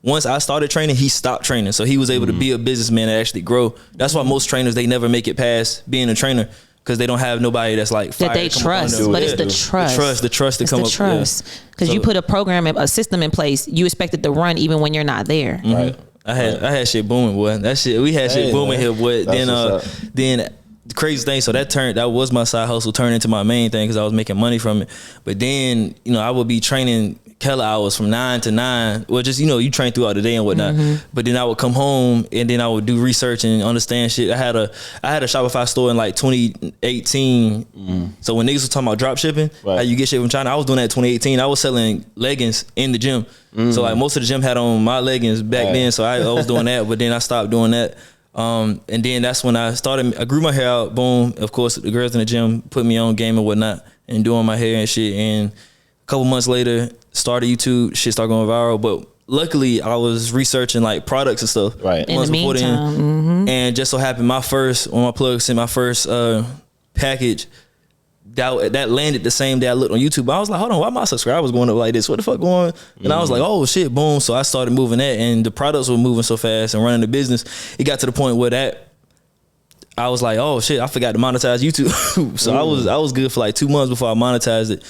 once I started training, he stopped training. So he was able to be a businessman and actually grow. That's why most trainers, they never make it past being a trainer. Because they don't have nobody that's like that they trust, but it's the trust. The trust to come up. Because you put a system in place, you expect it to run even when you're not there. Right. I had shit booming, boy. That shit we had shit booming here, boy. Then the crazy thing, so that was my side hustle, turned into my main thing because I was making money from it. But then, you know, I would be training Keller hours from 9 to 9. Well, just, you know, you train throughout the day and whatnot. But then I would come home and then I would do research and understand shit. I had a Shopify store in like 2018. So when niggas was talking about drop shipping, how you get shit from China, I was doing that in 2018. I was selling leggings in the gym. So like most of the gym had on my leggings back then. So I was doing that, but then I stopped doing that. And then that's when I grew my hair out. Boom. Of course, the girls in the gym put me on game and whatnot and doing my hair and shit. And a couple months later, started YouTube, shit started going viral. But luckily, I was researching like products and stuff. Right. In the meantime. And just so happened, when my plug sent my first package, that landed the same day I looked on YouTube. I was like, hold on, why my subscribers going up like this? What the fuck going on? And I was like, oh shit, boom. So I started moving that, and the products were moving so fast and running the business. It got to the point where I was like, oh shit, I forgot to monetize YouTube. So I was good for like 2 months before I monetized it.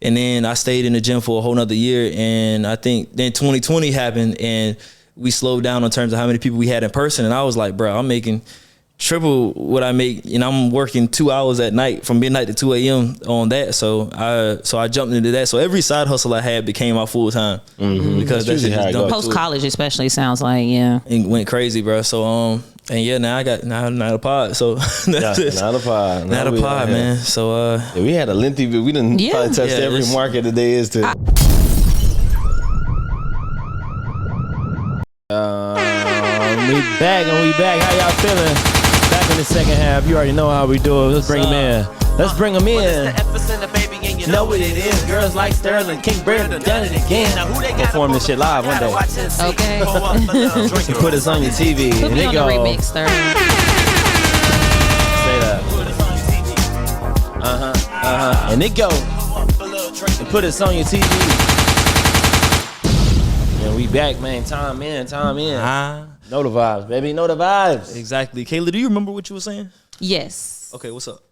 And then I stayed in the gym for a whole nother year. And I think then 2020 happened and we slowed down in terms of how many people we had in person. And I was like, bro, I'm making triple what I make, and I'm working 2 hours at night from midnight to 2 a.m. on that. So I jumped into that. So every side hustle I had became my full time because that's just post college, especially sounds like it went crazy, bro. So and yeah, now I got not a pod. So not a pod, man. So we had a lengthy, we didn't probably touch every market that there is to. We back. How y'all feeling? Back in the second half. You already know how we do it. Let's bring them in. Know what it is. Girls like Sterling, King BRIL done it again. Perform this shit live one day. Okay. You put us on your TV. Put me on the remix, Sterling. Say that. And it go. And put us on your TV. And we back, man. Time in. Know the vibes, baby. Know the vibes. Exactly. Kayla, do you remember what you were saying? Yes. Okay, what's up?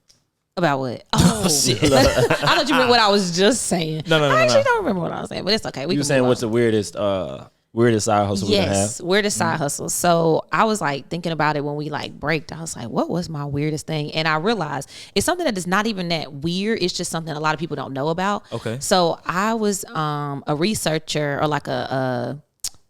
About what? Oh, shit. I thought you meant what I was just saying. No. I actually don't remember what I was saying, but it's okay. You were saying what's the weirdest side hustle we can have? Yes, weirdest side hustle. So I was like thinking about it when we like braked. I was like, what was my weirdest thing? And I realized it's something that is not even that weird. It's just something a lot of people don't know about. Okay. So I was a researcher or like a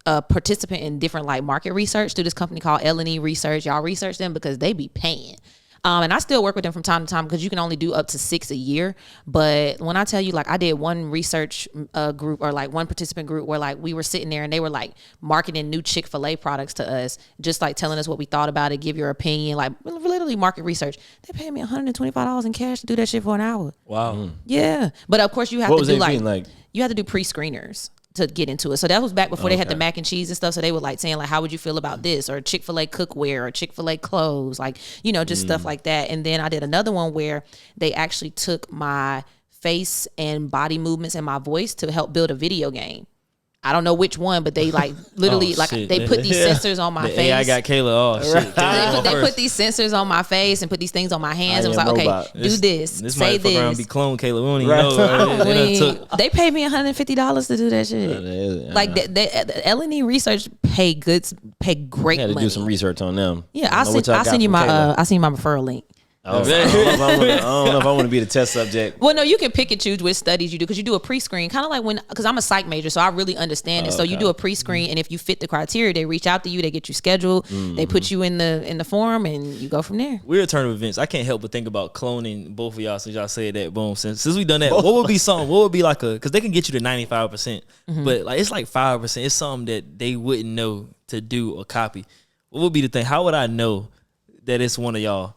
participant in different like market research through this company called L&E Research. Y'all research them because they be paying. And I still work with them from time to time because you can only do up to 6 a year. But when I tell you, like, I did one research group or like one participant group where like we were sitting there and they were like marketing new Chick-fil-A products to us, just like telling us what we thought about it, give your opinion, like literally market research. They paid me $125 in cash to do that shit for an hour. Wow. Yeah. But of course you have What to was do it like you have to do pre-screeners to get into it. So that was back before they had the mac and cheese and stuff. So they were like saying like, how would you feel about this? Or Chick-fil-A cookware or Chick-fil-A clothes, like, you know, just stuff like that. And then I did another one where they actually took my face and body movements and my voice to help build a video game. I don't know which one, but they like literally they put these sensors on my face. I got Kayla. Oh shit! They put these sensors on my face and put these things on my hands. It was like, okay, do this, say this. Around be clone Kayla. We don't even know. They paid me $150 to do that shit. Like the L&E Research pay great money. You had to do some research on them. Yeah, I'll send you my referral link. I don't know if I want to be the test subject. Well, no, you can pick and choose which studies you do because you do a pre-screen, kind of like because I'm a psych major, so I really understand it. So you do a pre-screen, and if you fit the criteria, they reach out to you, they get you scheduled, they put you in the form, and you go from there. Weird turn of events. I can't help but think about cloning both of y'all since y'all said that. Boom. Since we done that, what would be something? What would be like because they can get you to 95%, but like it's like 5%. It's something that they wouldn't know to do a copy. What would be the thing? How would I know that it's one of y'all?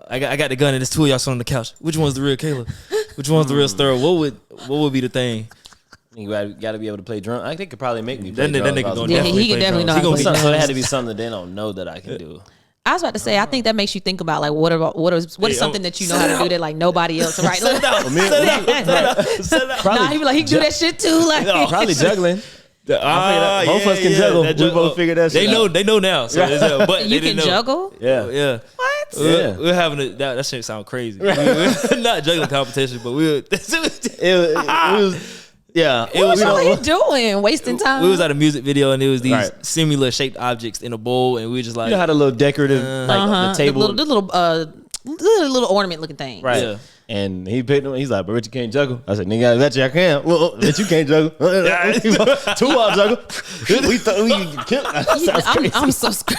I got the gun and it's two of y'all sitting on the couch. Which one's the real Kayla? Which one's the real STERL? What would be the thing? You got to be able to play drum. I think they could probably make me play that drums. nigga gonna he can definitely know how to play drums. So it had to be something that they don't know that I can do. I was about to say, I think that makes you think about like what is something that you know how to do that like nobody else, right? Set it out. Nah, he be like he can do that shit too. Like probably juggling. Both of us can juggle. We both figured that shit out. They know now. So but you can juggle? Yeah. What? We're having that shit sound crazy. We're not juggling competition, but it Yeah, it was. What are you doing? Wasting time. We was at a music video and it was these similar shaped objects in a bowl, and we were just like, you know how the little decorative the table, the little ornament looking thing, right? Yeah. And he picked him. He's like, "But Rich, you can't juggle." I said, "Nigga, I bet you I can." Well, Rich, you can't juggle. 2 hours juggle. I'm so scared.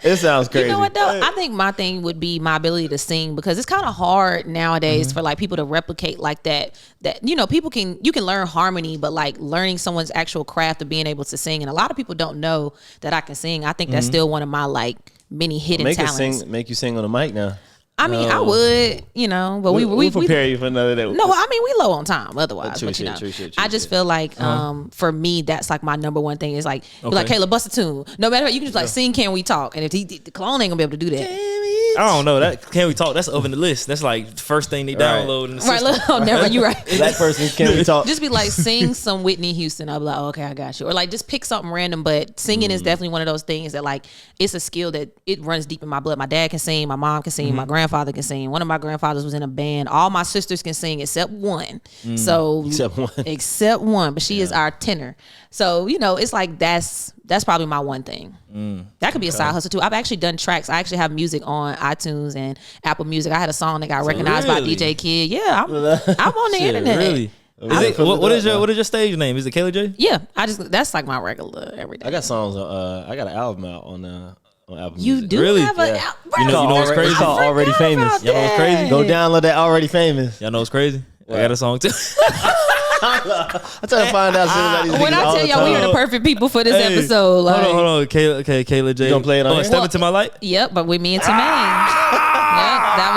It sounds crazy. You know what though? I think my thing would be my ability to sing, because it's kind of hard nowadays for like people to replicate like that. That, you know, you can learn harmony, but like learning someone's actual craft of being able to sing, and a lot of people don't know that I can sing. I think that's still one of my like many hidden talents. Make you sing on the mic now. I mean, I would, you know, but we prepare you for another day. No, I mean, we low on time otherwise. But you know, I just feel like, for me, that's like my number one thing is like, be like, Kayla, bust a tune. No matter what, you can just like sing, Can We Talk? And if the clone ain't gonna be able to do that. I don't know. That Can We Talk? That's up in the list. That's like the first thing they download in the system. Right, oh, never. You're right. Black person, Can We Talk? Just be like, sing some Whitney Houston. I'll be like, oh, okay, I got you. Or like, just pick something random. But singing is definitely one of those things that like, it's a skill that it runs deep in my blood. My dad can sing. My mom can sing. My grandfather can sing. One of my grandfathers was in a band. All my sisters can sing except one. So except one, but she is our tenor. So, you know, it's like that's probably my one thing. That could be a side hustle too. I've actually done tracks. I actually have music on iTunes and Apple Music. I had a song that got recognized by DJ Kid. Yeah, I'm on the internet. Really? What is your stage name? Is it Kayla J? Yeah, that's like my regular everyday. I got songs. I got an album out on Apple Music. You do have an album. You know what's crazy? It's called Already Famous. Y'all know what's crazy? Go download that Already Famous. Y'all know what's crazy? I got a song too. I try to find out. When I tell y'all we are the perfect people for this episode. Like, hold on. Kayla J. You gonna play it on here? Step Into My Light? Yep, but with me and T-Main. That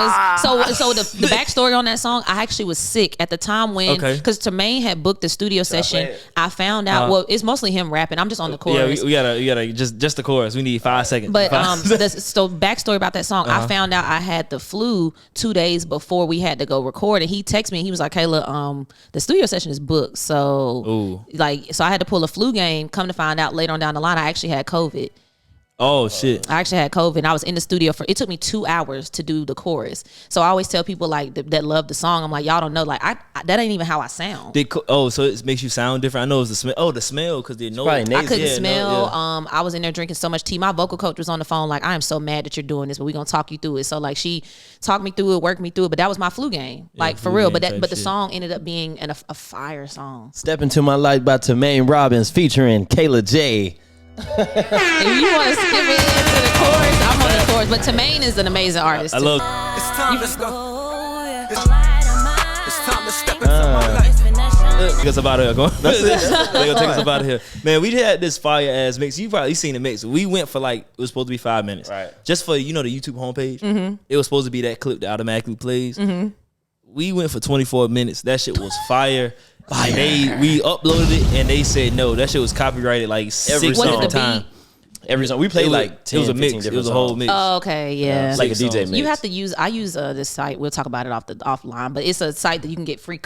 was so the backstory on that song. I actually was sick at the time when, because Tremaine had booked the studio session. I found out, well, it's mostly him rapping. I'm just on the chorus. Yeah, we gotta just the chorus. We need 5 seconds. But so backstory about that song. I found out I had the flu 2 days before we had to go record, and he texted me and he was like, Kayla, the studio session is booked. So so I had to pull a flu game. Come to find out later on down the line, I actually had COVID. Oh shit! I actually had COVID and I was in the studio it took me 2 hours to do the chorus. So I always tell people like that love the song, I'm like, y'all don't know, like I that ain't even how I sound. So it makes you sound different. I know it's the smell. Oh, the smell, because they know I couldn't smell. I was in there drinking so much tea. My vocal coach was on the phone like, I am so mad that you're doing this, but we're gonna talk you through it. So like she talked me through it, worked me through it. But that was my flu game, like for real. But the song ended up being a fire song. Step Into My Light by Tremaine Robbins featuring Kayla J. If you want to skip it into the chorus, I'm on the chorus. But Tremaine is an amazing artist. I love. It's time to go. It's time to step into my life. Take us about here. They're gonna take us about here, man. We had this fire ass mix. You probably seen the mix. We went for like, it was supposed to be 5 minutes, right? Just for the YouTube homepage. It was supposed to be that clip that automatically plays. We went for 24 minutes. That shit was fire. We uploaded it and they said no, that shit was copyrighted like every 6 time. Every song we played like 10, it was a mix. It was a whole mix. Oh, okay, yeah. Like a DJ mix. You have to use. I use this site. We'll talk about it offline. But it's a site that you can get free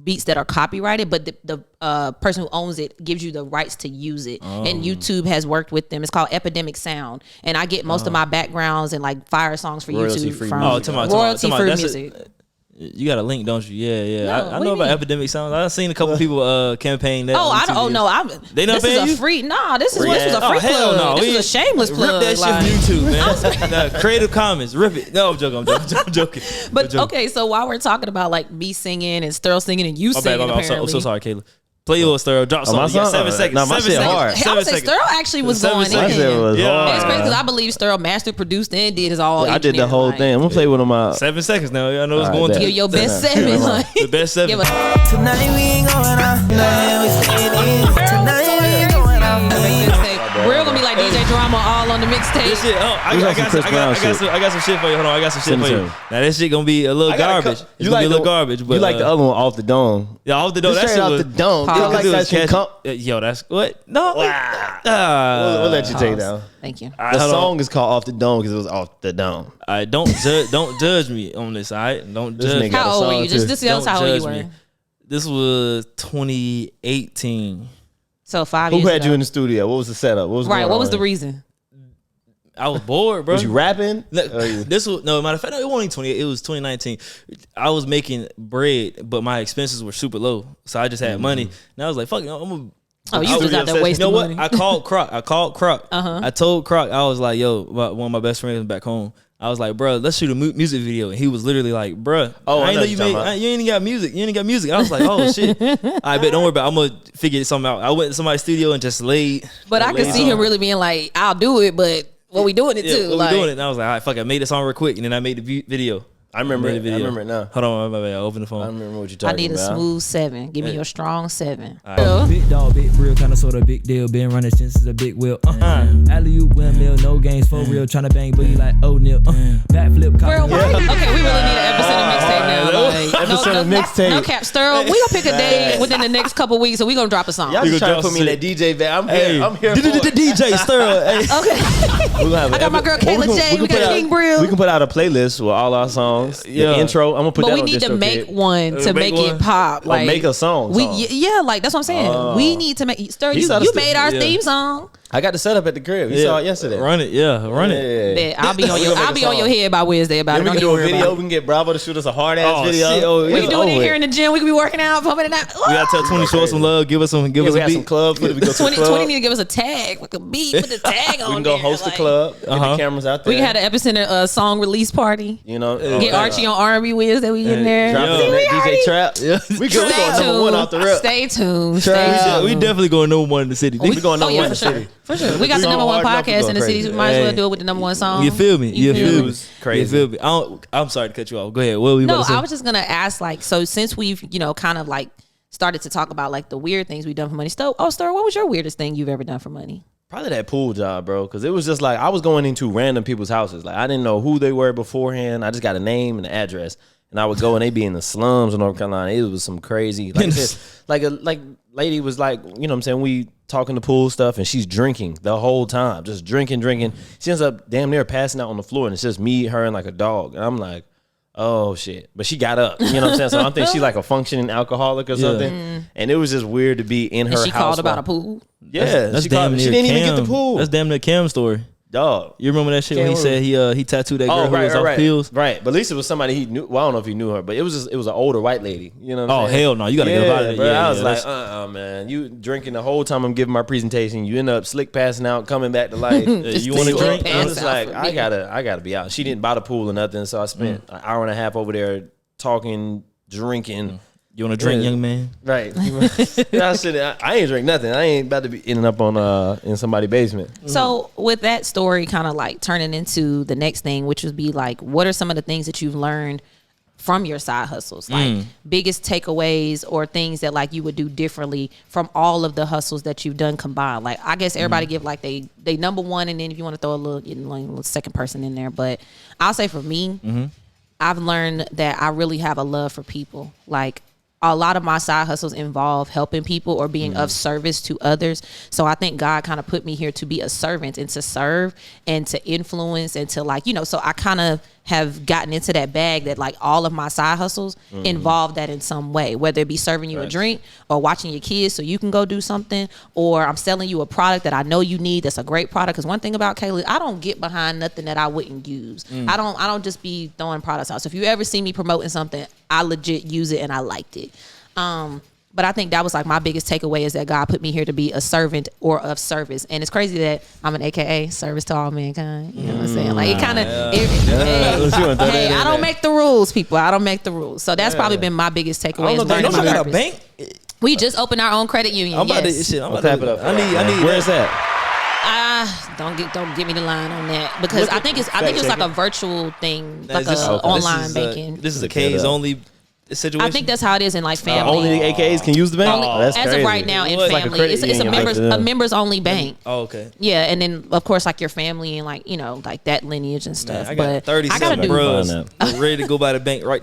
beats that are copyrighted. But the person who owns it gives you the rights to use it. And YouTube has worked with them. It's called Epidemic Sound. And I get most of my backgrounds and like fire songs for YouTube from royalty-free music. You got a link, don't you? Yeah. No, I know about Epidemic Sound. I've seen a couple people campaign that. They not paying you? Free. Nah, this was a free plug. No. This was a shameless plug. Rip that shit from YouTube, man. Creative Commons, rip it. No, I'm joking. But okay, so while we're talking about like me singing and STERL singing and you singing, I'm so sorry, Kayla. Play your STERL. Drop something. You got 7 seconds. No, my shit hard. I would say STERL actually was going in. Yeah. It's crazy because I believe STERL master produced and did his all. I did the whole thing. I'm gonna play one of my 7 seconds now. I know it's going to give your best 7. The best 7. Tonight we ain't going out. Tonight we staying in. Tonight we ain't going out. BRIL gonna be like DJ Drama all on the mixtape. This shit, I got some shit for you. Hold on, I got some shit for you. Now this shit gonna be a little garbage. It's gonna be a little garbage. But you like the other one, Off the Dome? Yeah, Off the Dome. That shit off the dome. I like that shit. Yo, that's what? No. We'll let you take that. Thank you. The song is called Off the Dome because it was off the dome. Don't judge me on this. All right, don't judge me. How old were you? Just tell us how old you were. This was 2018. So 5 years. Who had you in the studio? What was the setup? What was what was the reason? I was bored, bro. Was you rapping? This was matter of fact, no, it wasn't 20. It was 2019. I was making bread, but my expenses were super low, so I just had money, and I was like, "Fuck, I'm gonna." Oh, you was out there wasting money. I called Croc. I told Croc, I was like, "Yo, one of my best friends back home." I was like, "Bro, let's shoot a music video," and he was literally like, "Bro, I know you ain't got music. You ain't got music." I was like, "Oh shit!" I bet. Don't worry about it. I'm gonna figure something out. I went to somebody's studio and just laid. But I could see him really being like, "I'll do it," but we doing it too. We doing it. And I was like, "All right, fuck it." I made the song real quick, and then I made the video. I remember it. I remember it now. Hold on, my bad. I opened the phone. I remember what you're talking about. I need a smooth 7. Give me your strong 7. Big dog, big real, kinda sorta big deal. Been running since it's a big wheel. Alley-oop, windmill, no games for real. Tryna bang boogie like O'Neal. Backflip, Bro, okay, we really need an Epicenter mixtape now. Epicenter mixtape. No cap, Sterl. We gonna pick a day within the next couple weeks, and we gonna drop a song. Y'all just trying to put me in that DJ bag. I'm here. DJ Sterl. Okay. I got my girl Kayla J. We got King BRIL. We can put out a playlist with all our songs. The intro. I'm gonna put that on DistroKid. But we need to make one to make it pop. Like make a song. Yeah, like that's what I'm saying. We need to make. Sterl, you made our theme song. I got the setup at the crib. You saw it yesterday. Run it. I'll be on your head by Wednesday about it. We can do a video. We can get Bravo to shoot us a hard ass video. We can do it in here in the gym. We can be working out, pumping it out. We gotta tell 20 show us some love. Give us a beat. Some clubs. 20 need to give us a tag, like a beat, put the tag on. We can go host a club. Get the cameras out there. We can have an Epicenter song release party. You know, get Archie on R&B Wednesday. We in there. Dropping that DJ Trap. We going number 1 off the rip. Stay tuned. We definitely going number 1 in the city. We going number 1 in the city. For sure. We got the number 1 podcast in the city. We might as well do it with the number 1 song. You feel me? You feel me? Crazy. You feel me? I'm sorry to cut you off. Go ahead. What were you about to say? I was just gonna ask, like, so since we've kind of like started to talk about like the weird things we've done for money. Sterl, what was your weirdest thing you've ever done for money? Probably that pool job, bro. Because it was just like I was going into random people's houses. Like I didn't know who they were beforehand. I just got a name and an address, and I would go and they'd be in the slums of North Carolina. It was some crazy, like lady was like, you know what I'm saying, we talking the pool stuff, and she's drinking the whole time, just drinking. She ends up damn near passing out on the floor, and it's just me, her, and like a dog. And I'm like, oh shit. But she got up, you know what I'm saying? So I'm thinking she's like a functioning alcoholic or something. And it was just weird to be in her house. She called about a pool? Yeah. That's she didn't even get the pool. That's damn near Cam's story. Dog. You remember that shit when he said he tattooed that girl who was off pills? Right. But at least it was somebody he knew. Well, I don't know if he knew her, but it was an older white lady. You know what I'm saying? Hell no. You got to get about it. Bro, I was like, man. You drinking the whole time I'm giving my presentation. You end up slick passing out, coming back to life. You want to drink? I was like, I gotta be out. She didn't buy the pool or nothing, so I spent an hour and a half over there talking, drinking. You want to drink, young man? Right. I ain't drink nothing. I ain't about to be ending up on in somebody's basement. So with that story kind of like turning into the next thing, which would be like, what are some of the things that you've learned from your side hustles? Like biggest takeaways or things that like you would do differently from all of the hustles that you've done combined? Like I guess everybody give like they number 1, and then if you want to throw a little second person in there. But I'll say for me, I've learned that I really have a love for people. Like a lot of my side hustles involve helping people or being of service to others. So I think God kind of put me here to be a servant and to serve and to influence and to like, so I kind of have gotten into that bag that like all of my side hustles involve that in some way, whether it be serving you a drink or watching your kids so you can go do something, or I'm selling you a product that I know you need. That's a great product. Because one thing about Kayla, I don't get behind nothing that I wouldn't use. I don't just be throwing products out. So if you ever see me promoting something, I legit use it and I liked it. But I think that was like my biggest takeaway is that God put me here to be a servant or of service. And it's crazy that I'm an AKA service to all mankind. You know what I'm saying? Like it kind of, hey, I don't make the rules, people. I don't make the rules. So that's probably been my biggest takeaway. Don't you got a bank? We just opened our own credit union. I'm about to tap it up. I need. Where's that? Don't give me the line on that because I think it's like a virtual thing, like online banking. This is a K's only situation. I think that's how it is in like family. Only the AKAs can use the bank. That's as crazy. Of right now in family, it's a members only bank. Oh, okay. Yeah, and then of course like your family and like like that lineage and stuff. Man, I got 37 bros ready to go by the bank right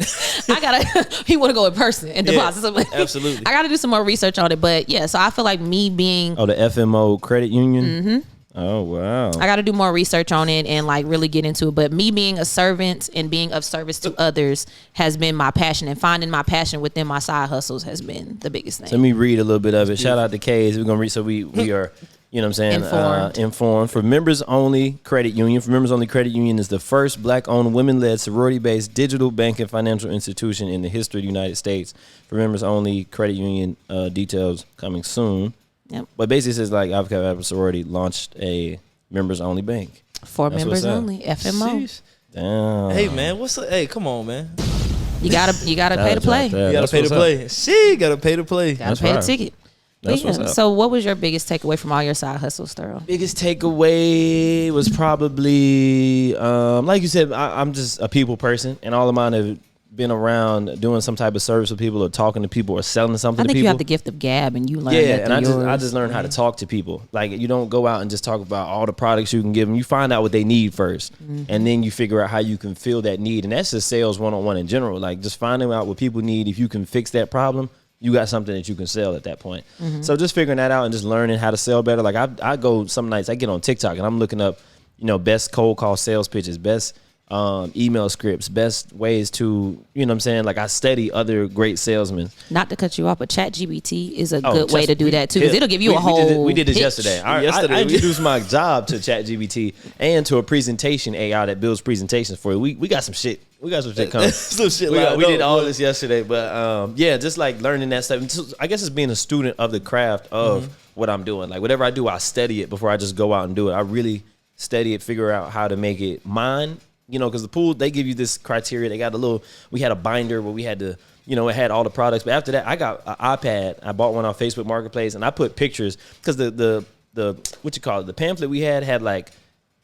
now. He want to go in person and deposit something. Absolutely. I got to do some more research on it, but yeah. So I feel like me being the FMO credit union. Oh, wow. I got to do more research on it and like really get into it. But me being a servant and being of service to others has been my passion, and finding my passion within my side hustles has been the biggest thing. Let me read a little bit of it. Shout out to K's. We're going to read. So we are You know what I'm saying? Informed. For members only credit union. For members only credit union is the first black-owned, women-led, sorority-based digital bank and financial institution in the history of the United States. For members only credit union, details coming soon. Yep. But basically, it says like Alpha Kappa sorority launched a members only bank. For members only, FMO. Sheesh. Damn. Hey man, hey, come on, man. You gotta pay to play. You gotta pay to play. She gotta pay to play. Gotta pay a ticket. So what was your biggest takeaway from all your side hustles, Sterl? Biggest takeaway was probably, like you said, I'm just a people person, and all of mine have been around doing some type of service with people or talking to people or selling something to people. I think you have the gift of gab, and you learn that and I yours. just learned how to talk to people. Like, you don't go out and just talk about all the products you can give them. You find out what they need first, and then you figure out how you can fill that need. And that's just sales 101 in general. Like, just finding out what people need. If you can fix that problem, you got something that you can sell at that point. So just figuring that out and just learning how to sell better. Like, I go some nights, I get on TikTok and I'm looking up, best cold call sales pitches, best email scripts, best ways to, you know what I'm saying? Like, I study other great salesmen. Not to cut you off, but ChatGPT is a good way to do that too, because it'll give you a whole We did this pitch. yesterday. I introduced my job to ChatGPT and to a presentation AI that builds presentations for you. We got some shit. We got some shit coming. Some shit. We did all this yesterday, but just like learning that stuff. So I guess it's being a student of the craft of what I'm doing. Like, whatever I do, I study it before I just go out and do it. I really study it, figure out how to make it mine. Because the pool, they give you this criteria. They got we had a binder where we had to, it had all the products. But after that, I got an iPad. I bought one on Facebook Marketplace, and I put pictures because the the pamphlet we had like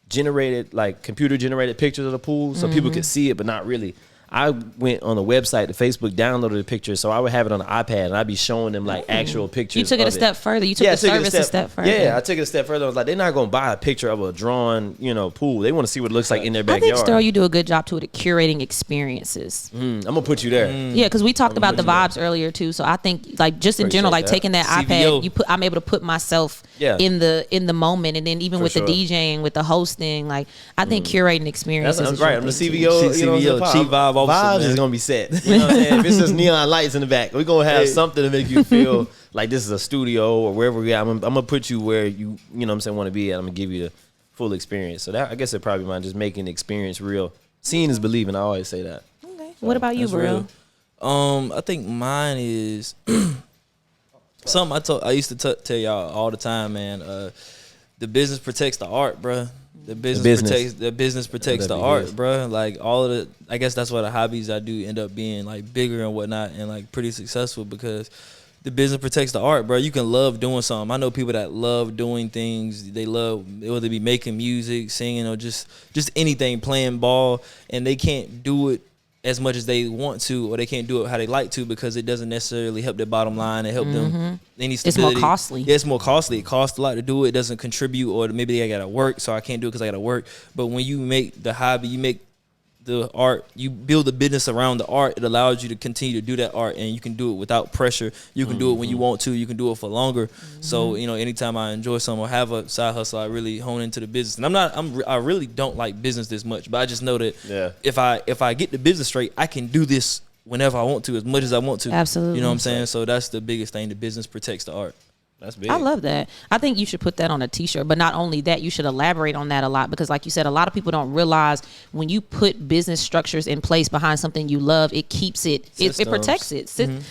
generated, like computer generated pictures of the pool so people could see it, but not really. I went on the website to Facebook, downloaded the pictures, so I would have it on the iPad, and I'd be showing them like actual pictures. You took it a step further. You took the service a step further. Yeah, I took it a step further. I was like, they're not going to buy a picture of a drawn, pool. They want to see what it looks like in their backyard. I think, Sterl, you do a good job too at curating experiences. I'm going to put you there. Yeah, because we talked about the vibes earlier too. So I think, like, just in general, like taking that CVO. iPad, I'm able to put myself in the moment, and then even with the DJing, with the hosting, like I think curating experiences. That's right. I'm the CVO. CVO, Chief Vibe Officer. Vibes is going to be set. You know what I'm saying? If it's just neon lights in the back, we're going to have something to make you feel like this is a studio or wherever we are. I'm going to put you where you know what I'm saying, want to be at. I'm going to give you the full experience. So that, I guess it probably might just making the experience real. Seeing is believing. I always say that. Okay. So what about you, BRIL? I think mine is something I used to tell y'all all the time, man. The business protects the art, bruh. The business protects the art, bruh. Like, all of the, I guess that's why the hobbies I do end up being like bigger and whatnot and like pretty successful, because the business protects the art, bro. You can love doing something. I know people that love doing things. They love, whether it be making music, singing, or just anything, playing ball, and they can't do it as much as they want to, or they can't do it how they like to, because it doesn't necessarily help their bottom line and help them any stability. It's more costly. Yeah, it's more costly. It costs a lot to do it. It doesn't contribute, or maybe I gotta work, so I can't do it because I gotta work. But when you make the hobby, you make the art, you build a business around the art, it allows you to continue to do that art, and you can do it without pressure. You can do it when you want to. You can do it for longer. So, anytime I enjoy something or have a side hustle, I really hone into the business. And I really don't like business this much, but I just know that if I get the business straight, I can do this whenever I want to, as much as I want to. Absolutely. You know what I'm saying? So that's the biggest thing. The business protects the art. That's big. I love that. I think you should put that on a t-shirt, but not only that, you should elaborate on that a lot, because like you said, a lot of people don't realize when you put business structures in place behind something you love, it keeps it, it protects it.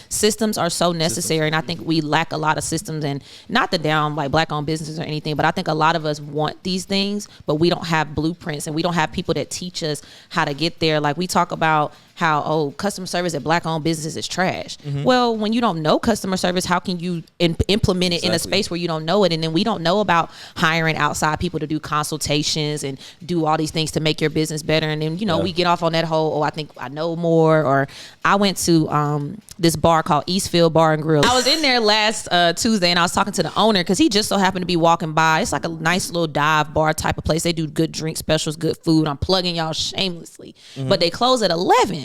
Systems are so necessary. And I think we lack a lot of systems, and not to down like black owned businesses or anything, but I think a lot of us want these things, but we don't have blueprints, and we don't have people that teach us how to get there. Like, we talk about how, customer service at black owned businesses is trash. Well, when you don't know customer service, how can you implement it in a space where you don't know it? And then we don't know about hiring outside people to do consultations and do all these things to make your business better. And then, we get off on that whole, I think I know more. Or I went to this bar called Eastfield Bar and Grill. I was in there last Tuesday, and I was talking to the owner because he just so happened to be walking by. It's like a nice little dive bar type of place. They do good drink specials, good food. I'm plugging y'all shamelessly. But they close at 11.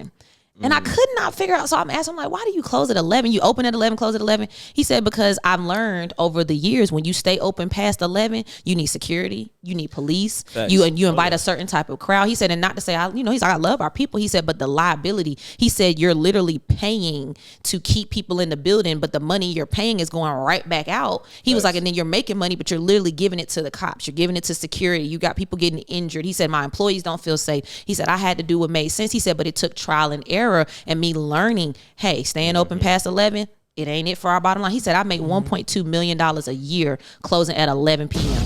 And I could not figure out. So I'm asking him, like, why do you close at 11? You open at 11, close at 11. He said, because I've learned over the years, when you stay open past 11, you need security, you need police, you invite a certain type of crowd. He said, and not to say, he's like, I love our people. He said, but the liability, he said, you're literally paying to keep people in the building, but the money you're paying is going right back out. He was like, and then you're making money, but you're literally giving it to the cops. You're giving it to security. You got people getting injured. He said, my employees don't feel safe. He said, I had to do what made sense. He said, but it took trial and error and me learning, hey, staying open past 11, it ain't it for our bottom line. He said, I make $1.2 million a year closing at 11 p.m.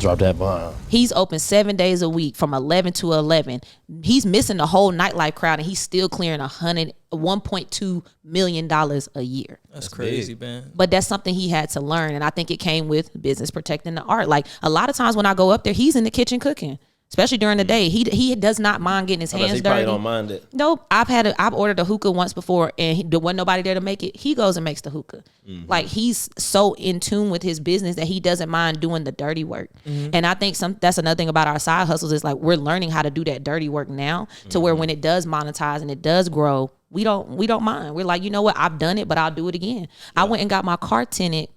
Drop that bomb. He's open 7 days a week from 11 to 11. He's missing the whole nightlife crowd, and he's still clearing $1.2 million a year. That's crazy, man. But that's something he had to learn, and I think it came with business protecting the art. Like, a lot of times when I go up there, he's in the kitchen cooking. Especially during the day, he does not mind getting his hands dirty. Probably don't mind it. Nope, I've ordered a hookah once before, and there wasn't nobody there to make it. He goes and makes the hookah. Like, he's so in tune with his business that he doesn't mind doing the dirty work. And I think that's another thing about our side hustles is, like, we're learning how to do that dirty work now, to where when it does monetize and it does grow, we don't mind. We're like, you know what, I've done it, but I'll do it again. I went and got my car tinted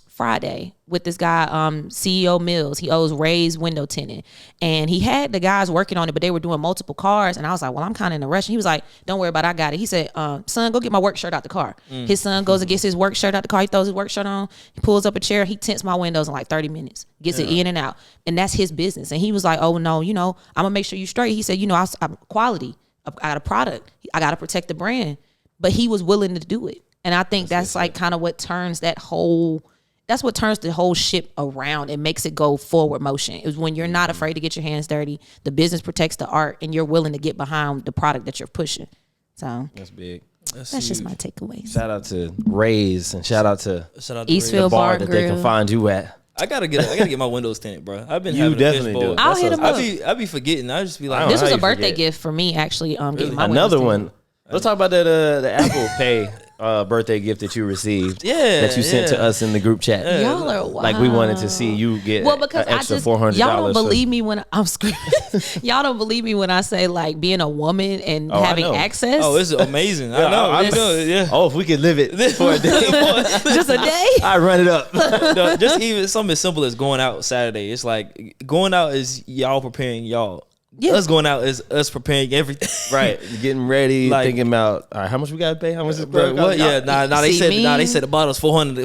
Friday with this guy, CEO Mills. He owes Ray's window tinting, and he had the guys working on it, but they were doing multiple cars. And I was like, well, I'm kind of in a rush. And he was like, don't worry about it, I got it. He said, son, go get my work shirt out the car. His son goes and gets his work shirt out the car. He throws his work shirt on. He pulls up a chair. He tints my windows in like 30 minutes. Gets it in and out. And that's his business. And he was like, oh no, I'm gonna make sure you straight. He said, I'm quality. I got a product. I got to protect the brand. But he was willing to do it. And I think that's like kind of what turns that's what turns the whole ship around and makes it go forward motion. Is when you're not afraid to get your hands dirty, the business protects the art, and you're willing to get behind the product that you're pushing. So that's big. That's just my takeaways. Shout out to Ray's and shout out to Eastfield the bar Bar that Grill. they can find you at. I gotta get my windows tinted, bro. I've been You having definitely a fishbowl. do. I'll hit him up. I be forgetting. I just be like, This was how a you birthday forget. gift for me, actually. Getting my Another windows one. Let's talk about that the Apple Pay birthday gift that you received. Yeah, that you sent to us in the group chat. Y'all are wild. Like, we wanted to see you get because an extra $400. y'all don't believe me when I'm screaming. Y'all don't believe me when I say, like, being a woman and having I know. access. oh, it's amazing. I know. I know. Yeah. Oh, if we could live it for a day, Just a day. I run it up. No, just even something as simple as going out Saturday. It's like going out is y'all preparing y'all. Yeah. Us going out is us preparing everything. Right, getting ready, Like- thinking about, all right, how much we gotta pay? How much is Bro, what? Yeah, they See said me? they said the bottle's 400,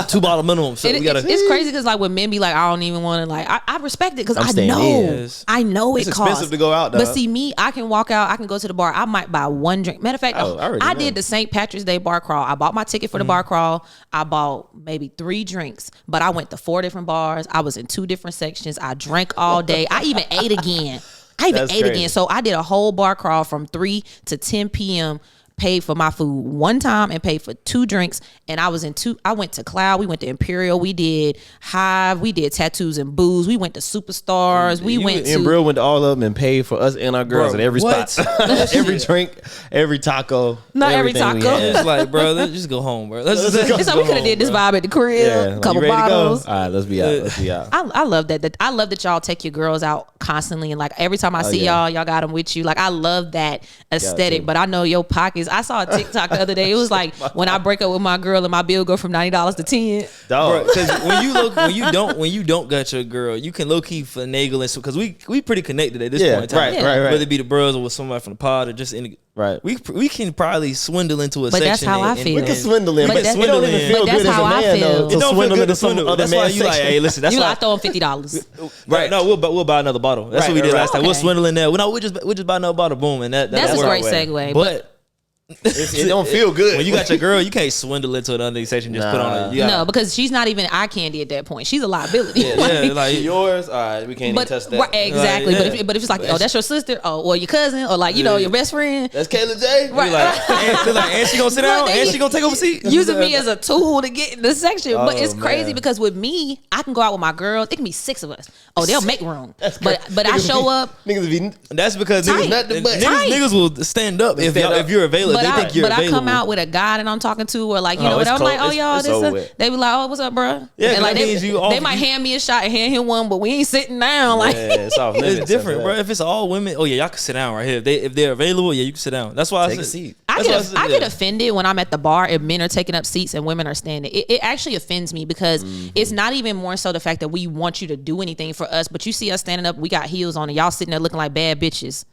2 bottle minimum. So we gotta. It's crazy because, like, when men be like, I don't even want to, like, I respect it because I'm I staying know, in. I know It's it expensive costs to go out, But dog. see, me, I can walk out, I can go to the bar, I might buy one drink. Matter of fact, Oh, I already I know. did the St. Patrick's Day bar crawl. I bought my ticket for the bar crawl. I bought maybe 3 drinks, but I went to 4 different bars. I was in 2 different sections. I drank all day. I even ate again. That's crazy. Again. So I did a whole bar crawl from 3 to 10 p.m. Paid for my food one time and paid for 2 drinks. And I went to Cloud. We went to Imperial. We did Hive. We did Tattoos and Booze. We went to Superstars. We went to. And Brill went to all of them and paid for us and our girls Bro, at every what? spot. Every drink, every taco. Not every everything we taco. had. It's like, bro, let's just go home, bro. Let's just So we could have did this vibe at the crib. Yeah, A couple you ready to go? bottles. All right, let's be out. Let's be out. I love that. I love that y'all take your girls out constantly, and like every time I see yeah. y'all got them with you. Like, I love that aesthetic. too. But I know your pockets. I saw a TikTok the other day. It was like when I break up with my girl and my bill go from $90 to $10. Dog. Because when you don't got your girl, you can low key finagle and because we pretty connected at this Yeah, point in time. right. Whether it be the bros or with somebody from the pod or just in. Right. We can probably swindle into a But section. that's how I feel. We can swindle in, But but that- it don't even But feel that's good as how a I man, feel. though. It To don't feel swindle good into to some swindle. other That's why man's you like, section. hey, listen, that's You know, why I throw them $50. Right. No, we'll buy another bottle. That's what we did last time. We'll Okay. swindle in there. We'll just buy another bottle. Boom, and That's that a works. great segue. But It don't feel good. when you got your girl, you can't swindle into another section. Just put on it. You No, gotta- because she's not even eye candy at that point. She's a liability. yeah, like yours, all right, we can't But even touch that. right, exactly. Like, yeah. But if it's like, oh, that's your sister, or your cousin, or like, you know, your best friend. That's Kayla J. Right. and she gonna sit down, Look, and she gonna take over seat. Using me as a tool to get in the section. But it's Oh, crazy man. because with me, I can go out with my girls. It can be 6 of us. Oh, they'll make room. But I show up. Niggas be That's because Tight. Nothing but- Tight. niggas will stand up if stand up. you're available. they think you're available. I come out with a guy that I'm talking to, or like you know, it's I'm like, cold. oh y'all, It's this. over. They be like, oh, what's up, bro? Yeah, and like that means they might hand me a shot and hand him one, but we ain't sitting down. Like it's off limits. It's different, bro. If it's all women, oh yeah, y'all can sit down right here. If they're available, yeah, you can sit down. That's why Take I a said. seat. I get offended when I'm at the bar if men are taking up seats and women are standing. It actually offends me because it's not even more so the fact that we want you to do anything for us, but you see us standing up, we got heels on, and y'all sitting there looking like bad bitches,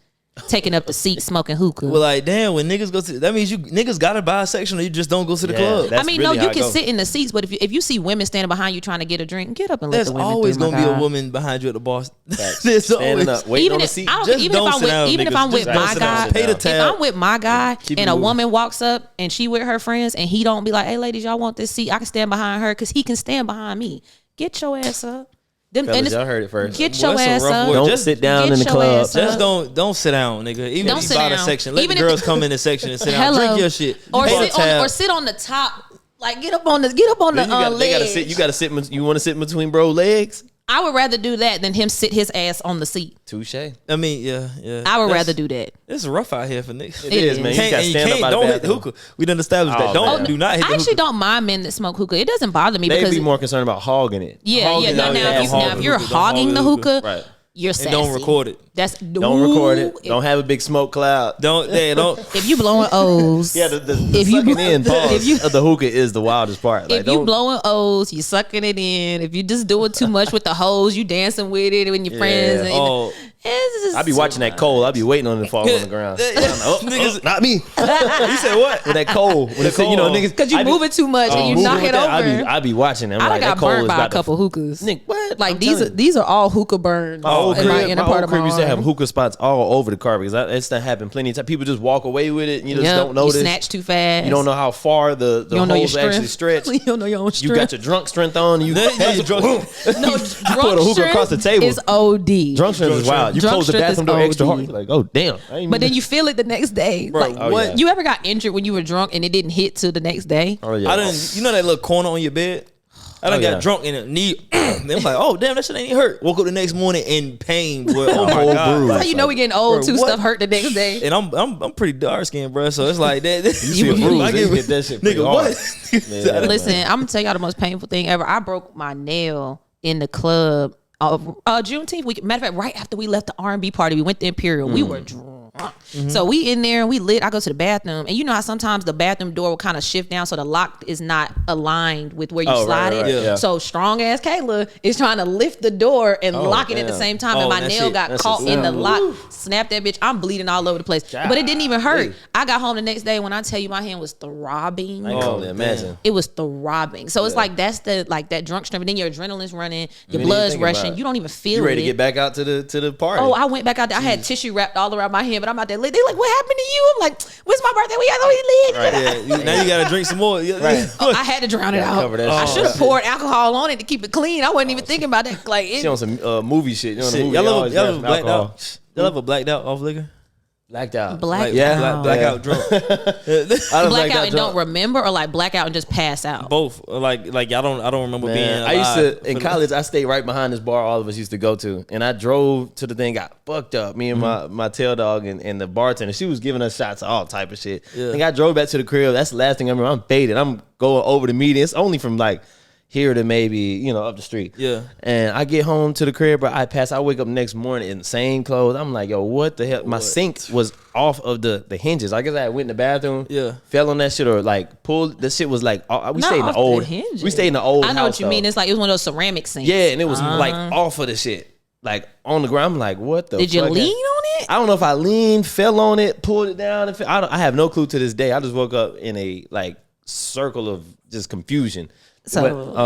taking up the seat, smoking hookah. Well, like, damn, when niggas go to, that means you niggas gotta buy a section or you just don't go to the club. I mean, no, you can sit in the seats, but if you see women standing behind you trying to get a drink, get up and let There's the women always through, gonna be my a guy. woman behind you at the bar. Standing Standing up, waiting on the seat. Even if I'm with my guy, pay the if tab. I'm with my guy Keep and it a moving. woman walks up and she with her friends and he don't be like, hey ladies, y'all want this seat? I can stand behind her because he can stand behind me. Get your ass up. Fellas, y'all heard it first. Get Boy, your that's some ass rough up. work. Don't Just sit down get in the your club. ass up. Just don't sit down, nigga. Even Don't if you sit buy the down. section, let Even the if- girls come in the section and sit down. Hello. Drink your shit. Or Pay the tab. sit on the top. Like get up on the Then you gotta ledge. sit. You gotta sit. You want to sit between bro legs? I would rather do that than him sit his ass on the seat. Touche. I mean, yeah. I would rather do that. It's rough out here for niggas. It is, man. You Can't- gotta and stand up by the don't hit the bathroom. hookah. We done established that. Oh, Don't man. do not hit I the actually hookah. don't mind men that smoke hookah. It doesn't bother me They'd because be more concerned about hogging it. Now if you're Don't hogging the hog the hookah, Right. you're And sassy. don't record it. Don't record it. Don't have a big smoke cloud. Don't. If you blowing O's, Yeah, the If you- sucking in pause if you- of the hookah is the wildest part. Like, if you don't- blowing O's, you sucking it in. If you just doing too much with the hose, you dancing with it with your friends. And, Oh. it's just I be watching that coal. I be waiting on it to fall on the ground. Niggas- Not me. You said what? With that coal. When coal. you know, niggas. because you I be- moving too much and you moving knock with it that, over. I be watching. I'm I like, done that got coal burnt is by a about to- couple hookahs. Nick, what? Like I'm these telling you. these are all hookah burns. My old in crib, inner my part old of my crib used to have arm. hookah spots all over the carpet because it's done happened plenty of times. People just walk away with it and you just Yep, don't notice. You snatch too fast. You don't know how far the You don't know your holes actually strength. stretch. You don't know your own strength. You got your drunk strength on. You Yeah, you drunk. no, put a drunk hookah across the table. is OD. Drunk strength is wild. You Drunk close the strength bathroom is door extra OD. hard. You're like, oh damn. I ain't But then even- you feel it the next day. Bro, Like, oh, what? yeah. You ever got injured when you were drunk and it didn't hit till the next day? Oh, yeah. I didn't. You know that little corner on your bed? I done Oh, got yeah. drunk and it knee. Then I'm like, oh damn, that shit ain't hurt. Woke up the next morning in pain, boy. Oh my Whole god. bruise. How you know we getting old Bro, too? what? Stuff hurt the next day. And I'm pretty dark skinned, bro. So it's like that. You see a bruise, they hit that shit pretty Nigga, hard. what? Yeah. Listen, I'm gonna tell y'all the most painful thing ever. I broke my nail in the club. Juneteenth week. Matter of fact, right after we left the R&B party, we went to Imperial. We were drunk. So we in there and we lit. I go to the bathroom, and you know how sometimes the bathroom door will kind of shift down so the lock is not aligned with where you Oh, slide right, it. right, yeah. So strong ass Kayla is trying to lift the door and lock it at the damn. same time, Oh, and my that nail shit- got that caught shit's in the sad. lock. Snapped that bitch. I'm bleeding all over the place, but it didn't even hurt. I got home the next day. When I tell you, my hand was throbbing. I can only imagine. It was throbbing. So it's like that's that drunk strength. And then your adrenaline's running, your You ain't blood's even thinking rushing. about it. You don't even feel You ready it. to get back out to the party? Oh, I went back out there. I had tissue wrapped all around my hand, but I'm out there. They like, what happened to you? I'm like, when's my birthday? We got to lit. Yeah, now you gotta drink some more. Right. Oh, I had to drown it out. cover that I shit. should have poured alcohol on it to keep it clean. I wasn't even thinking about that. Like, She on some movie shit. You know, the Shit, movie y'all always ever have blacked alcohol. out? Y'all ever blacked out off liquor? Blacked out. Blacked Yeah. out. Blackout drunk. I done Blackout blacked and drunk. don't remember, or like blackout and just pass out. Both. Like I don't remember being Man, alive. I used to in college. I stayed right behind this bar all of us used to go to, and I drove to the thing, got fucked up. Me and my tail dog and the bartender. She was giving us shots, all type of shit. Yeah. And I drove back to the crib. That's the last thing I remember. I'm faded. I'm going over the meeting. It's only from like here to maybe up the street. Yeah. And I get home to the crib, bro. I wake up next morning in the same clothes. I'm like, yo, what the hell? My sink was off of the hinges. I guess I went in the bathroom. Yeah. Fell on that shit or like pulled. The shit was like we Not stayed in the off the old. hinges. We stayed in the old. I know house, what you mean. though. It's like it was one of those ceramic sinks. Yeah, and it was like off of the shit. Like on the ground. I'm like, what the Did you fuck? lean on it? I don't know if I leaned, fell on it, pulled it down. I have no clue to this day. I just woke up in a like circle of just confusion. So, But,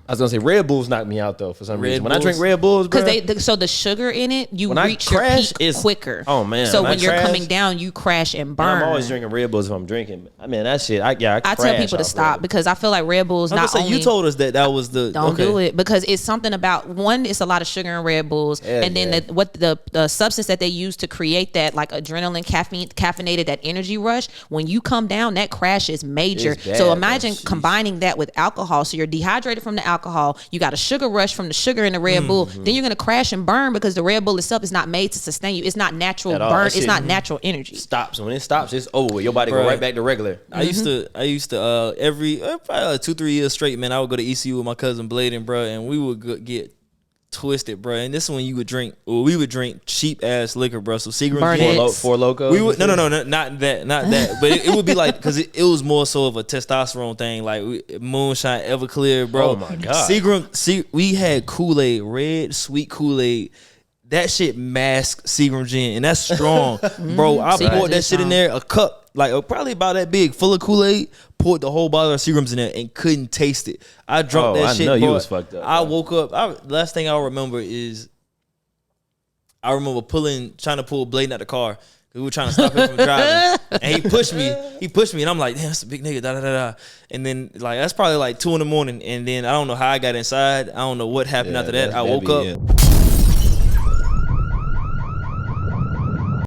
I was gonna say Red Bulls knocked me out though for some reason. When I Bulls? drink Red Bulls, bro, Because so the sugar in it, you When I reach your crash, peak it's- quicker. oh, man, So when when I you're crash- coming down, you crash and burn. I'm always drinking Red Bulls if I'm drinking. I mean that shit. I I tell crash people to off stop Red. because I feel like Red Bulls I was not gonna say, only you told us that was the don't okay. do it because it's something about one. It's a lot of sugar in Red Bulls, Yeah, and then yeah. the substance that they use to create that like adrenaline, caffeinated that energy rush. When you come down, that crash is major. It's bad, So bro. imagine Sheesh. combining that with alcohol alcohol. So you're dehydrated from the alcohol. You got a sugar rush from the sugar in the Red Bull. Then you're going to crash and burn because the Red Bull itself is not made to sustain you. It's not natural burn. It's not natural energy. Stops. When it stops, it's over with. Your body go right back to regular. I used to every probably 2-3 years straight, man, I would go to ECU with my cousin Bladen, bro, and we would get twisted, bro. And this is when we would drink cheap ass liquor, bro. So Seagram's, Four Loko. We would no, not that. But it would be like, because it was more so of a testosterone thing, like moonshine, Everclear, bro. Oh my god. We had Kool-Aid, red sweet Kool-Aid. That shit masked Seagram gin, and that's strong, bro. I poured that shit in there, a cup, like probably about that big, full of Kool-Aid. Poured the whole bottle of Seagrams in there and couldn't taste it. I drunk that shit. I know bro. you was fucked up. I woke up. Last thing I remember is I remember trying to pull Bladen out the car. We were trying to stop him from driving, and he pushed me. And I'm like, damn, that's a big nigga. Da da da da. And then like that's probably like 2 a.m. And then I don't know how I got inside. I don't know what happened after that. I woke up.